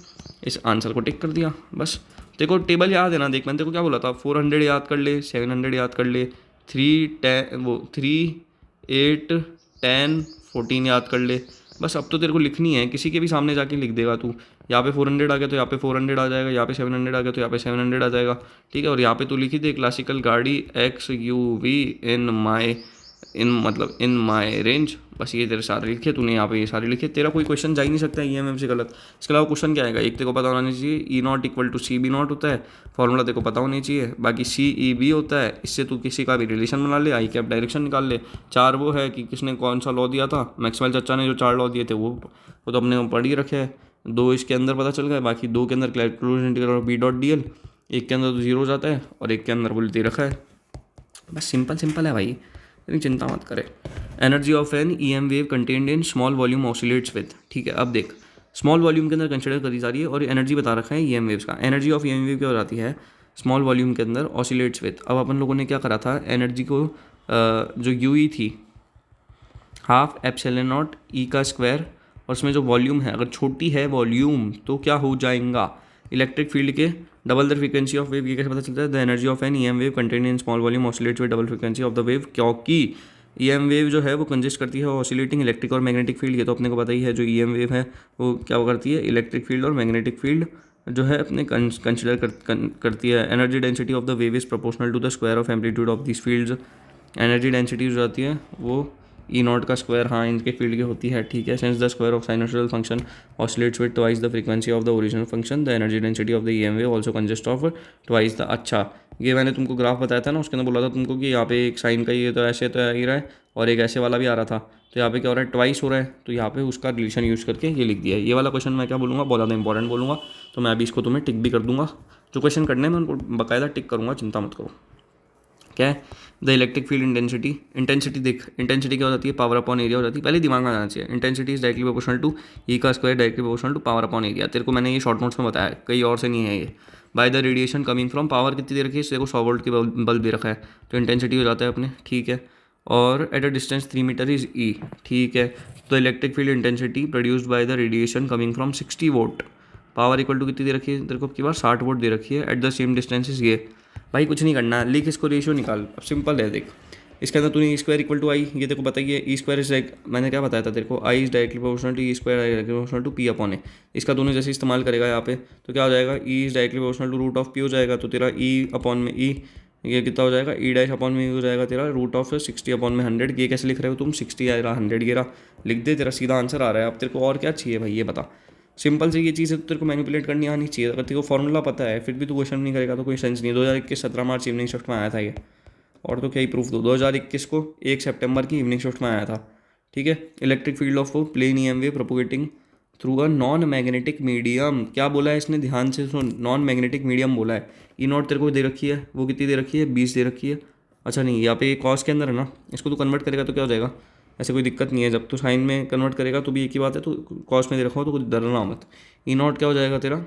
इस आंसर को टिक कर दिया बस। देखो टेबल याद है ना, देख मैंने देखो क्या बोला था, 400 याद कर ले, 700 याद कर ले, 3 8 10 14 याद कर ले बस। अब तो तेरे को लिखनी है, किसी के भी सामने जाके लिख देगा तू। यहाँ पे 400 आ गया तो यहाँ पे 400 आ जाएगा, यहाँ पे 700 आ गया तो यहाँ पे 700 आ जाएगा, ठीक है। और यहाँ पे तू लिखी दे क्लासिकल गाड़ी XUV इन माई रेंज, बस ये तेरे सारे लिखे तूने यहाँ पे, ये सारे लिखे, तेरा कोई क्वेश्चन जा ही नहीं सकता EMM से गलत। इसके अलावा क्वेश्चन क्या आएगा, एक तेरे को पता होना चाहिए E0 = CB0 होता है, फॉर्मूला तेरे को पता होनी चाहिए। बाकी CEB होता है, इससे तू किसी का भी रिलेशन बना ले, आई कैप डायरेक्शन निकाल ले। 4 वो है कि किसने कौन सा लॉ दिया था, मैक्सवेल चाचा ने जो 4 लॉ दिए थे वो तो अपने पढ़ ही रखे हैं। 2 इसके अंदर पता चल गए, बाकी 2 के अंदर क्लोज इंटीग्रल B.dl, एक के अंदर तो 0 हो जाता है और एक के अंदर बोल दे रखा है। बस सिंपल है भाई, लेकिन चिंता मत करे। Energy of an EM wave contained in small volume oscillates with, ठीक है। अब देख स्मॉल वॉल्यूम के अंदर कंसिडर करी जा रही है और एनर्जी बता रखा है EM वेव्स का। एनर्जी ऑफ EM वेव क्या हो जाती है, स्मॉल वॉल्यूम के अंदर ऑसिलेट्स विथ। अब अपन लोगों ने क्या करा था, एनर्जी को जो UE थी 12 ε0 E², और उसमें जो वॉल्यूम है, अगर छोटी है वॉल्यूम तो क्या हो जाएगा, इलेक्ट्रिक फील्ड के double the frequency of wave. ये कैसे पता चलता है, the energy of an EM wave contain in small volume oscillates with double frequency of the wave, क्योंकि EM वेव जो है वो कंजिस्ट करती है ऑसिलेटिंग इलेक्ट्रिक और मैग्नेटिक फील्ड। ये तो अपने को पता ही है, जो EM वेव है वो क्या करती है, इलेक्ट्रिक फील्ड और मैग्नेटिक फील्ड जो है अपने कंसिडर करती है। Energy density of the wave is proportional to the square of amplitude of this fields. Energy density जो जाती है वो E0 का स्क्वायर, हाँ इनके फील्ड की होती है, ठीक है। Since the square of sinusoidal function oscillates with twice the frequency of the original function, the energy density of the EM wave also consist of twice the. अच्छा, ये मैंने तुमको ग्राफ बताया था ना, उसके अंदर बोला था तुमको कि यहाँ पे एक साइन का ये तो ऐसे तो आ ही रहा है और एक ऐसे वाला भी आ रहा था, तो यहाँ पे क्या हो रहा है, ट्वाइस हो रहा है, तो यहाँ पे उसका रिलेशन यूज़ करके ये लिख दिया है। ये वाला क्वेश्चन मैं क्या बोलूँगा, बहुत ज़्यादा इंपॉर्टेंट बोलूँगा, तो मैं अभी इसको तुम्हें टिक भी कर दूँगा। जो क्वेश्चन करने में उनको बाकायदा टिक करूँगा, चिंता मत करो। क्या है, the electric field intensity. Intensity देख, इंटेंसिटी क्या हो जाती है, पावर अपॉन एरिया हो जाती है, पहले दिमाग में आना चाहिए। Intensity is directly proportional to E² directly proportional to power upon area. तेरे को मैंने ये शॉर्ट नोट्स में बताया है, कहीं और से नहीं है ये। Bye the radiation coming from, power कितनी दे रखी है, इससे को 100 वोल्ट की बल्ब दे रखा है, तो इंटेंसिटी हो जाता है अपने, ठीक है। और at a distance 3 metre is E, ठीक है। तो electric field intensity produced by the radiation coming from 60 volt, power equal to कितनी दे रखी है तेरे को, आपकी बार 60 वोल्ट दे रखी है, at the same distance is ये। भाई कुछ नहीं करना, लिख इसको, रेशियो निकाल, अब सिंपल है। देख इसके अंदर तूने E² = I, ये देखो बताइए, E² इज मैंने क्या बताया था तेरे को, I is directly proportional to E², I directly proportional to P upon A। इसका दोनों जैसे इस्तेमाल करेगा यहाँ पे तो क्या हो जाएगा, E is directly proportional to root of P हो जाएगा, तो तेरा E अपॉन में E ये कितना हो जाएगा, E' अपॉन में हो जाएगा तेरा रूट ऑफ 60 अपॉन में 100। ये कैसे लिख रहे हो तुम, 60 आ रहा 100 गिरा, लिख दे, तेरा सीधा आंसर आ रहा है। अब तेरे को और क्या चाहिए भाई, ये बता। सिंपल से ये चीज़ है तो तेरे को मैनिपुलेट करनी आनी चाहिए। अगर तेरे को फॉर्मूला पता है फिर भी तू क्वेश्चन नहीं करेगा तो कोई सेंस नहीं है। 2021 17 मार्च इवनिंग शिफ्ट में आया था ये, और तो क्या ही प्रूफ दो। 2021 को 1 सितंबर की इवनिंग शिफ्ट में आया था, ठीक है। Electric field of plane EM wave propagating through a non magnetic medium, क्या बोला है इसने, ध्यान से सुन, नॉन मैग्नेटिक मीडियम बोला है। ई नॉट तेरे को दे रखी है, वो कितनी दे रखी है, 20 दे रखी है। अच्छा नहीं, यहाँ पे कॉस के अंदर है ना, इसको तो कन्वर्ट करेगा तो क्या हो जाएगा, ऐसे कोई दिक्कत नहीं है, जब तो साइन में कन्वर्ट करेगा तो भी एक ही बात है, तो कॉस में दे रखा हो तो कुछ डरना मत। ई नॉट क्या हो जाएगा तेरा,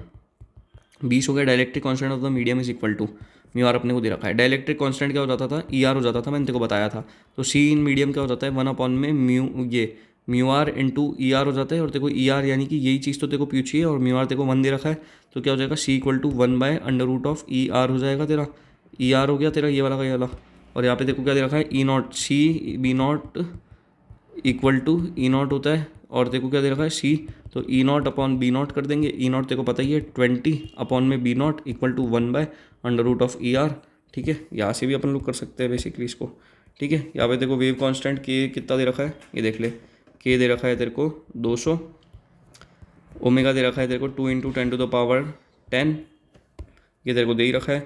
20 हो गया। Dielectric constant of the medium is equal to mu R, अपने को दे रखा है। डायलेक्ट्रिक कांस्टेंट क्या हो जाता था, ई आर हो जाता था, मैंने तेरे को बताया था। तो सी इन मीडियम क्या हो जाता है, 1 अपॉन में mu R into E R हो जाता है। और तेरे को ई आर यानी कि यही चीज़ तो तेरे को पूछी है, और म्यू आर तेरे को 1 दे रखा है, तो क्या हो जाएगा, सी इक्वल टू 1/√ऑफ ई आर हो जाएगा तेरा। ई आर हो गया तेरा ये वाला का ये वाला, और यहाँ पे तेरे को क्या दे रखा है, E naught c B naught equal to E naught होता है, और तेरे को क्या दे रखा है, सी। तो E not upon B not कर देंगे, ई नॉट तेरे को पता ही है 20 अपॉन में बी नॉट इक्वल टू 1/√ऑफ ई आर, ठीक है। यहाँ से भी अपन लोग कर सकते हैं बेसिकली इसको, ठीक है। यहाँ पे देखो वेव कांस्टेंट के कितना दे रखा है, ये देख ले, के दे रखा है तेरे को 200, ओमेगा दे रखा है तेरे को 2 × 10⁻10, ये तेरे को दे ही रखा है।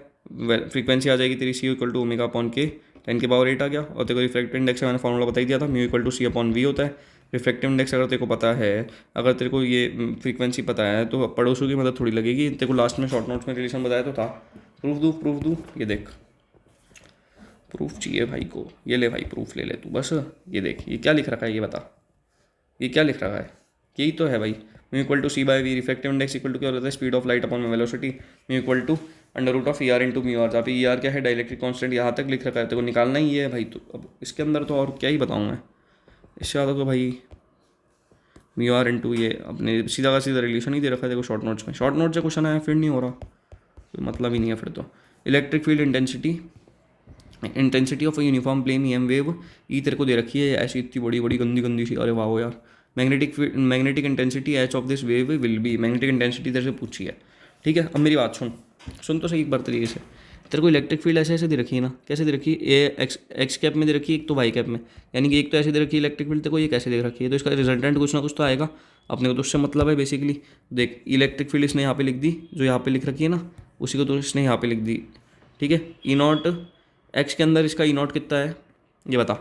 फ्रीक्वेंसी आ जाएगी तेरी सी इक्वल टू ओमेगा अपॉन के 10⁸ आ गया। और तेरे को रिफ्रैक्टिव इंडेक्स का मैंने फॉर्मूला बता ही दिया था, mu equal to C upon V होता है। रिफ्रैक्टिव इंडेक्स अगर तेरे को पता है, अगर तेरे को ये फ्रीक्वेंसी पता है, तो पड़ोसियों की मदद थोड़ी लगेगी। तेरे को लास्ट में शॉर्ट नोट्स में रिलेशन बताया तो था। प्रूफ दूँ, ये देख, प्रूफ चाहिए भाई को, ये ले भाई प्रूफ ले ले तू बस। ये देख, ये क्या लिख रखा है, ये बता, ये क्या लिख रखा है, यही तो है भाई। Mu equal to C by V, refractive index equal to क्या होता है, speed of light upon velocity, mu equal to √ऑफ E R into mu R. जहाँ पे ई आर क्या है, डायलेक्ट्रिक कांस्टेंट, यहाँ तक लिख रखा है, तेरे को निकालना ही है भाई। तो अब इसके अंदर तो और क्या ही बताऊँ मैं, इससे ज़्यादा तो भाई म्यू आर इंटू ये अपने सीधा का सीधा रिलेशन ही दे रखा है देखो शॉर्ट नोट्स में। शॉर्ट नोट से क्वेश्चन आया फिर नहीं हो रहा, कोई मतलब ही नहीं है फिर तो। Electric field intensity of uniform plane EM M, wave तेरे को दे रखी है ऐसी इतनी बड़ी बड़ी गंदी गंदी सी, अरे वाह यार। Magnetic intensity H of this wave will be, magnetic intensity तेरे से पूछी है, ठीक है। अब मेरी बात सुन तो सही एक बार तरीके से। तेरे को इलेक्ट्रिक फील्ड ऐसे ऐसे दे रखी है ना, कैसे दे रखी है, ए एक्स कैप में दे रखी है, एक तो वाई कैप में, यानी कि एक तो ऐसे दे रखी है इलेक्ट्रिक फील्ड, तेरे को ये कैसे दे रखी है, तो इसका रिजल्टेंट कुछ ना कुछ तो आएगा अपने को, तो उससे मतलब है बेसिकली। देख इलेक्ट्रिक फील्ड इसने यहाँ पे लिख दी, जो यहाँ पे लिख रखी है ना, उसी को तो इसने यहाँ पे लिख दी, ठीक है। ई नॉट एक्स के अंदर इसका ई नॉट कितना है, ये बता,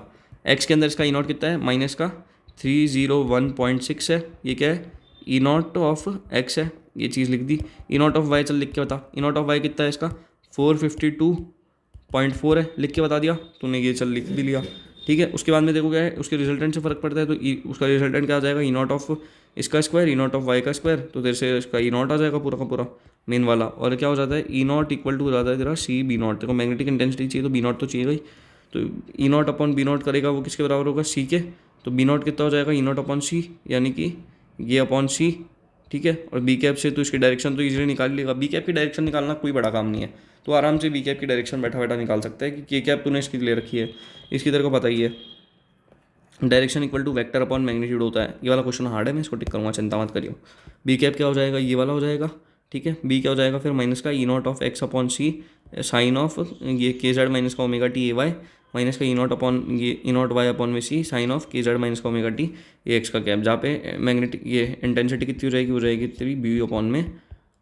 एक्स के अंदर इसका ई नॉट कितना है, माइनस का 301.6 है, ये क्या है, ई नॉट ऑफ एक्स है, ये चीज़ लिख दी। ई नॉट ऑफ वाई चल लिख के बता, ई नॉट ऑफ वाई कितना है इसका 452.4 है, लिख के बता दिया तूने, ये चल लिख भी लिया, ठीक है। उसके बाद में देखो क्या है, उसके रिजल्टेंट से फर्क पड़ता है, तो उसका रिजल्टेंट क्या आ जाएगा, ई नॉट ऑफ इसका square, E naught of Y का स्क्वायर, तो तेरे से इसका ई नॉट आ जाएगा पूरा का पूरा मेन वाला। और क्या हो जाता है, ई नॉट इक्वल टू हो जाता है तेरा सी बी नॉट। तेरे को मैग्नेटिक इंटेंसिटी चाहिए तो बी नॉट तो चाहिए ही, तो E not upon B not करेगा वो किसके बराबर होगा, सी के। तो बी नॉट कितना हो जाएगा, ई नॉट अपॉन सी, यानी कि ये अपॉन सी, ठीक है। और बी कैप से तो इसकी डायरेक्शन तो इजीली निकाल लेगा, बी कैप की डायरेक्शन निकालना कोई बड़ा काम नहीं है, तो आराम से बी कैप की डायरेक्शन बैठा बैठा निकाल सकता है कि के कैप तूने इसकी ले रखी है, इसकी तरह को पता ही है। Direction equal to vector upon magnitude होता है। ये वाला क्वेश्चन हार्ड है, मैं इसको टिक करूँगा, चिंता मत करियो। बी कैप क्या हो जाएगा, ये वाला हो जाएगा, ठीक है। बी क्या हो जाएगा फिर, माइनस का E naught of x upon c sine of ये के जेड माइनस का omega t a y, minus का ई नॉट अपॉन ये ई नॉट वाई अपॉन में सी साइन ऑफ के जेड माइनस का ओमेगा टी ए एक्स का cap. जहाँ पे मैग्नेटिक ये इंटेंसिटी कितनी हो जाएगी तेरी बी अपॉन में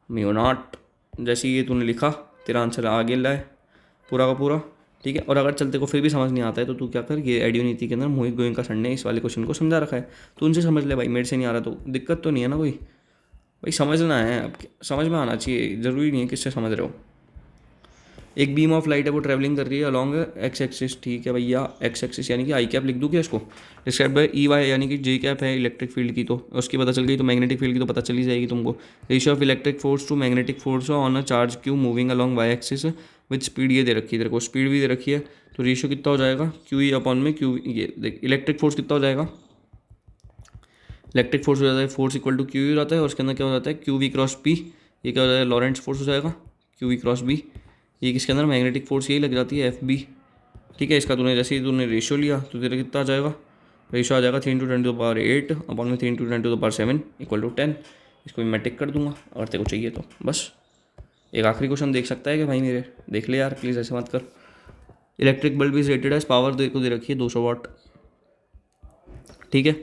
म्यू नॉट। जैसे ये तूने लिखा, तेरा आंसर आ गया है पूरा का पूरा, ठीक है। और अगर चलते को फिर भी समझ नहीं आता है तो तू क्या कर, ये एडियो नीति के अंदर मोहित गोयंका सर ने इस वाले क्वेश्चन को समझा रखा है, तो उनसे समझ ले भाई, मेरे से नहीं आ रहा तो दिक्कत तो नहीं है ना कोई, भाई समझना है, अब समझ में आना चाहिए, ज़रूरी नहीं है किससे समझ रहे हो। एक बीम ऑफ लाइट है वो ट्रैवलिंग कर रही है अलॉन्ग एक्स एक्सिस, ठीक है भैया, एक्स एक्सिस यानी कि आई कैप लिख दूँ क्या इसको, डिस्क्राइब बाय ई वाई यानी कि जे कैप है इलेक्ट्रिक फील्ड की, तो उसकी पता चल गई, तो मैग्नेटिक फील्ड की तो पता चली जाएगी तुमको। Ratio of electric force to magnetic force on a charge Q moving along Y axis with speed, ये दे रखी है तेरे को, स्पीड भी दे रखी है, तो रेशियो कितना हो जाएगा, क्यू ई अपॉन में क्यू, ये देख इलेक्ट्रिक फोर्स कितना हो जाएगा, इलेक्ट्रिक फोर्स हो जाता है फोर्स इक्वल टू क्यू हो जाता है, और उसके अंदर क्या हो जाता है क्यू वी क्रॉस पी, ये क्या हो जाएगा लॉरेंट्स फोर्स हो जाएगा, क्यू वी क्रॉस बी, ये किसके अंदर मैग्नेटिक फोर्स यही लग जाती है एफ बी, ठीक है। इसका तूने जैसे ही तूने रेशियो लिया तो तेरा कितना आ जाएगा, रेशियो आ जाएगा 3 × 10⁸ अपॉन में 3 × 10⁷ इक्वल टू 10। इसको भी मैं टिक कर दूंगा अगर तेरे को चाहिए तो। बस एक आखिरी क्वेश्चन देख सकता है कि भाई मेरे, देख ले यार प्लीज़, ऐसे मत कर। Electric bulb is rated as power को दे रखी है 200 वाट, ठीक है।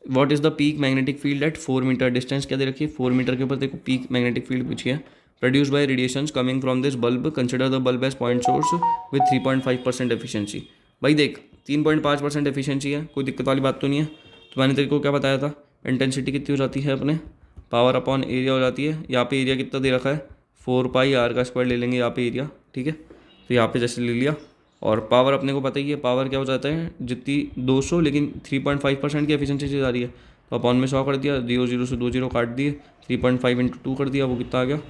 What is the peak magnetic field at 4 metre distance, क्या दे रखी है 4 मीटर के ऊपर, देखो पीक मैग्नेटिक फील्ड पूछी है produce by radiations coming from this bulb, consider the bulb as point source with 3.5% efficiency. भाई देख 3.5% एफिशिएंसी है, कोई दिक्कत वाली बात तो नहीं है। तो मैंने तेरे को क्या बताया था, इंटेंसिटी कितनी हो जाती है अपने, पावर अपॉन एरिया हो जाती है। यहाँ पे एरिया कितना दे रखा है, 4πr² ले लेंगे यहाँ पे एरिया, ठीक है। तो यहाँ पे जैसे ले लिया, और पावर अपने को पता ही है, पावर क्या हो जाता है जितनी 200, लेकिन 3.5% की एफिशिएंसी से जा रही है, तो अपॉन में 100 कर दिया, 0 से 2 जीरो काट दिए, 3.5 × 2 कर दिया, वो कितना आ गया,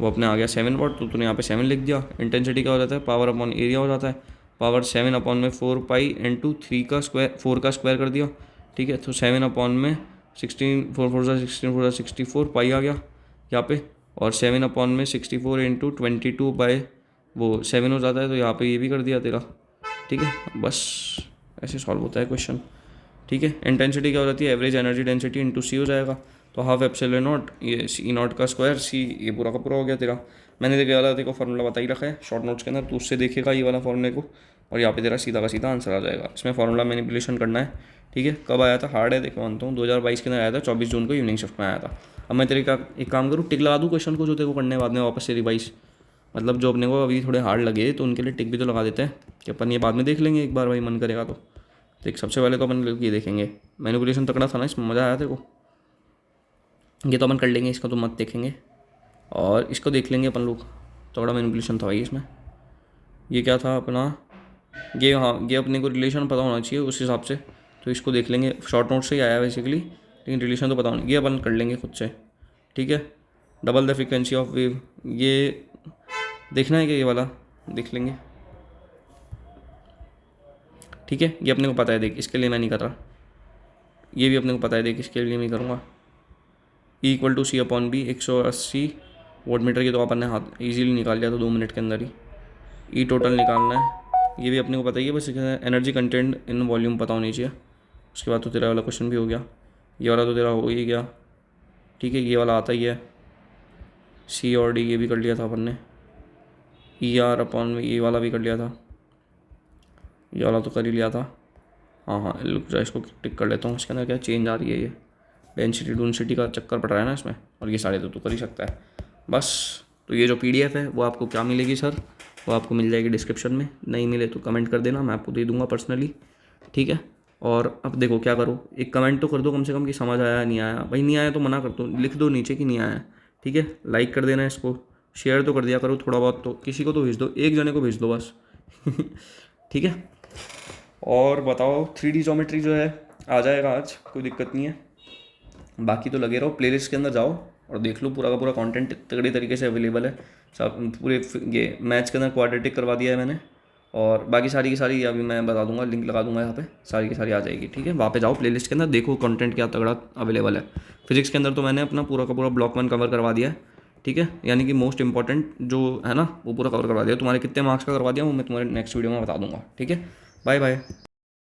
वो अपने आ गया 7 वाट। तो तूने यहाँ पे 7 लिख दिया। इंटेंसिटी क्या हो जाता है, पावर अपॉन एरिया हो जाता है, पावर 7 अपॉन में 4π × 3 का स्क्वायर, 4 का स्क्वायर कर दिया, ठीक है। तो 7 अपॉन में 16, 4 4 16, 4 64 पाई आ गया यहाँ पे, और 7 अपॉन में 64 × 22 बाय वो 7 हो जाता है, तो यहाँ पे ये भी कर दिया तेरा, ठीक है। बस ऐसे सॉल्व होता है क्वेश्चन, ठीक है। इंटेंसिटी क्या हो जाती है, एवरेज एनर्जी डेंसिटी इंटू सी हो जाएगा, तो हाफ एप्सिलॉन नॉट, ये सी नॉट का स्क्वायर सी, ये पूरा का पूरा हो गया तेरा। मैंने देखे वाला देखो फार्मूला बता ही रखा है शॉर्ट नोट्स के अंदर, तो उससे देखेगा ये वाला फॉर्मूले को, और यहाँ पे तेरा सीधा का सीधा आंसर आ जाएगा। इसमें फार्मूला मैनिपुलेशन करना है, ठीक है। कब आया था, हार्ड है देखो मानता हूँ, 2022 के अंदर आया था, 24 जून को इवनिंग शिफ्ट में आया था। अब मैं तेरे का एक काम करूँ, टिक लगा दूँ क्वेश्चन को जो तेरे को करने बाद में वापस से रिवाइज, मतलब जो अपने को अभी थोड़े हार्ड लगे तो उनके लिए टिक भी तो लगा देते हैं कि अपन ये बाद में देख लेंगे एक बार, भाई मन करेगा तो। देख सबसे पहले तो अपन ये देखेंगे, मैनिपुलेशन तकड़ा था ना, इसमें मज़ा आया तेरे को, ये तो अपन कर लेंगे, इसका तो मत देखेंगे, और इसको देख लेंगे अपन लोग, तगड़ा मैनिपुलेशन था भाई इसमें। ये क्या था अपना, ये हाँ, ये अपने को रिलेशन पता होना चाहिए उस हिसाब से, तो इसको देख लेंगे, शॉर्ट नोट से ही आया बेसिकली, लेकिन रिलेशन तो पता होना, ये अपन कर लेंगे खुद से, ठीक है। Double the frequency of wave, ये देखना है कि ये वाला देख लेंगे, ठीक है। ये अपने को पता है, देख इसके लिए मैं नहीं कर रहा, ये भी अपने को पता है, देख इसके लिए नहीं करूँगा। E = C/B 180 वोट मीटर की तो अपन ने हाथ इजीली निकाल लिया, तो 2 मिनट के अंदर ही। ई टोटल निकालना है, ये भी अपने को पता ही है, बस एनर्जी कंटेंट इन वॉल्यूम पता होनी चाहिए। उसके बाद तो तेरा वाला क्वेश्चन भी हो गया, ये वाला तो तेरा हो ही गया, ठीक है। ये वाला आता ही है, C और D ये भी कर लिया था अपन ने, ER/, में ये वाला भी कर लिया था, ये वाला तो कर ही लिया था। हाँ हाँ लुक जा, इसको टिक कर लेता हूँ, इसके अंदर क्या चेंज आ रही है, ये डेंसिटी डूंसिटी का चक्कर पड़ रहा है ना इसमें, और ये सारे तो तू कर ही सकता है बस। तो ये जो PDF है वो आपको क्या मिलेगी सर, वो आपको मिल जाएगी डिस्क्रिप्शन में, नहीं मिले तो कमेंट कर देना, मैं आपको दे दूंगा पर्सनली, ठीक है। और अब देखो क्या करो, एक कमेंट तो कर दो कम से कम कि समझ आया नहीं आया, भाई नहीं आया तो मना कर दो, लिख दो नीचे कि नहीं आया, ठीक है। लाइक कर देना इसको, शेयर तो कर दिया करो थोड़ा बहुत, तो किसी को तो भेज दो, एक जने को भेज दो बस ठीक है। और बताओ 3D ज्योमेट्री जो है आ जाएगा आज, कोई दिक्कत नहीं है। बाकी तो लगे रहो, प्लेलिस्ट के अंदर जाओ और देख लो, पूरा का पूरा कंटेंट तगड़े तरीके से अवेलेबल है सब, पूरे ये मैथ्स के अंदर क्वाड्रेटिक करवा दिया है मैंने, और बाकी सारी की सारी अभी मैं बता दूंगा, लिंक लगा दूंगा यहाँ पे, सारी की सारी आ जाएगी, ठीक है। वहाँ पे जाओ प्लेलिस्ट के अंदर, देखो कंटेंट क्या तगड़ा अवेलेबल है। फिजिक्स के अंदर तो मैंने अपना पूरा का पूरा ब्लॉक 1 कवर करवा दिया है, ठीक है, यानी कि मोस्ट इंपॉर्टेंट जो है ना वो पूरा कवर करवा दिया। तुम्हारे कितने मार्क्स का करवा दिया वो मैं तुम्हारे नेक्स्ट वीडियो में बता दूंगा, ठीक है। Bye bye.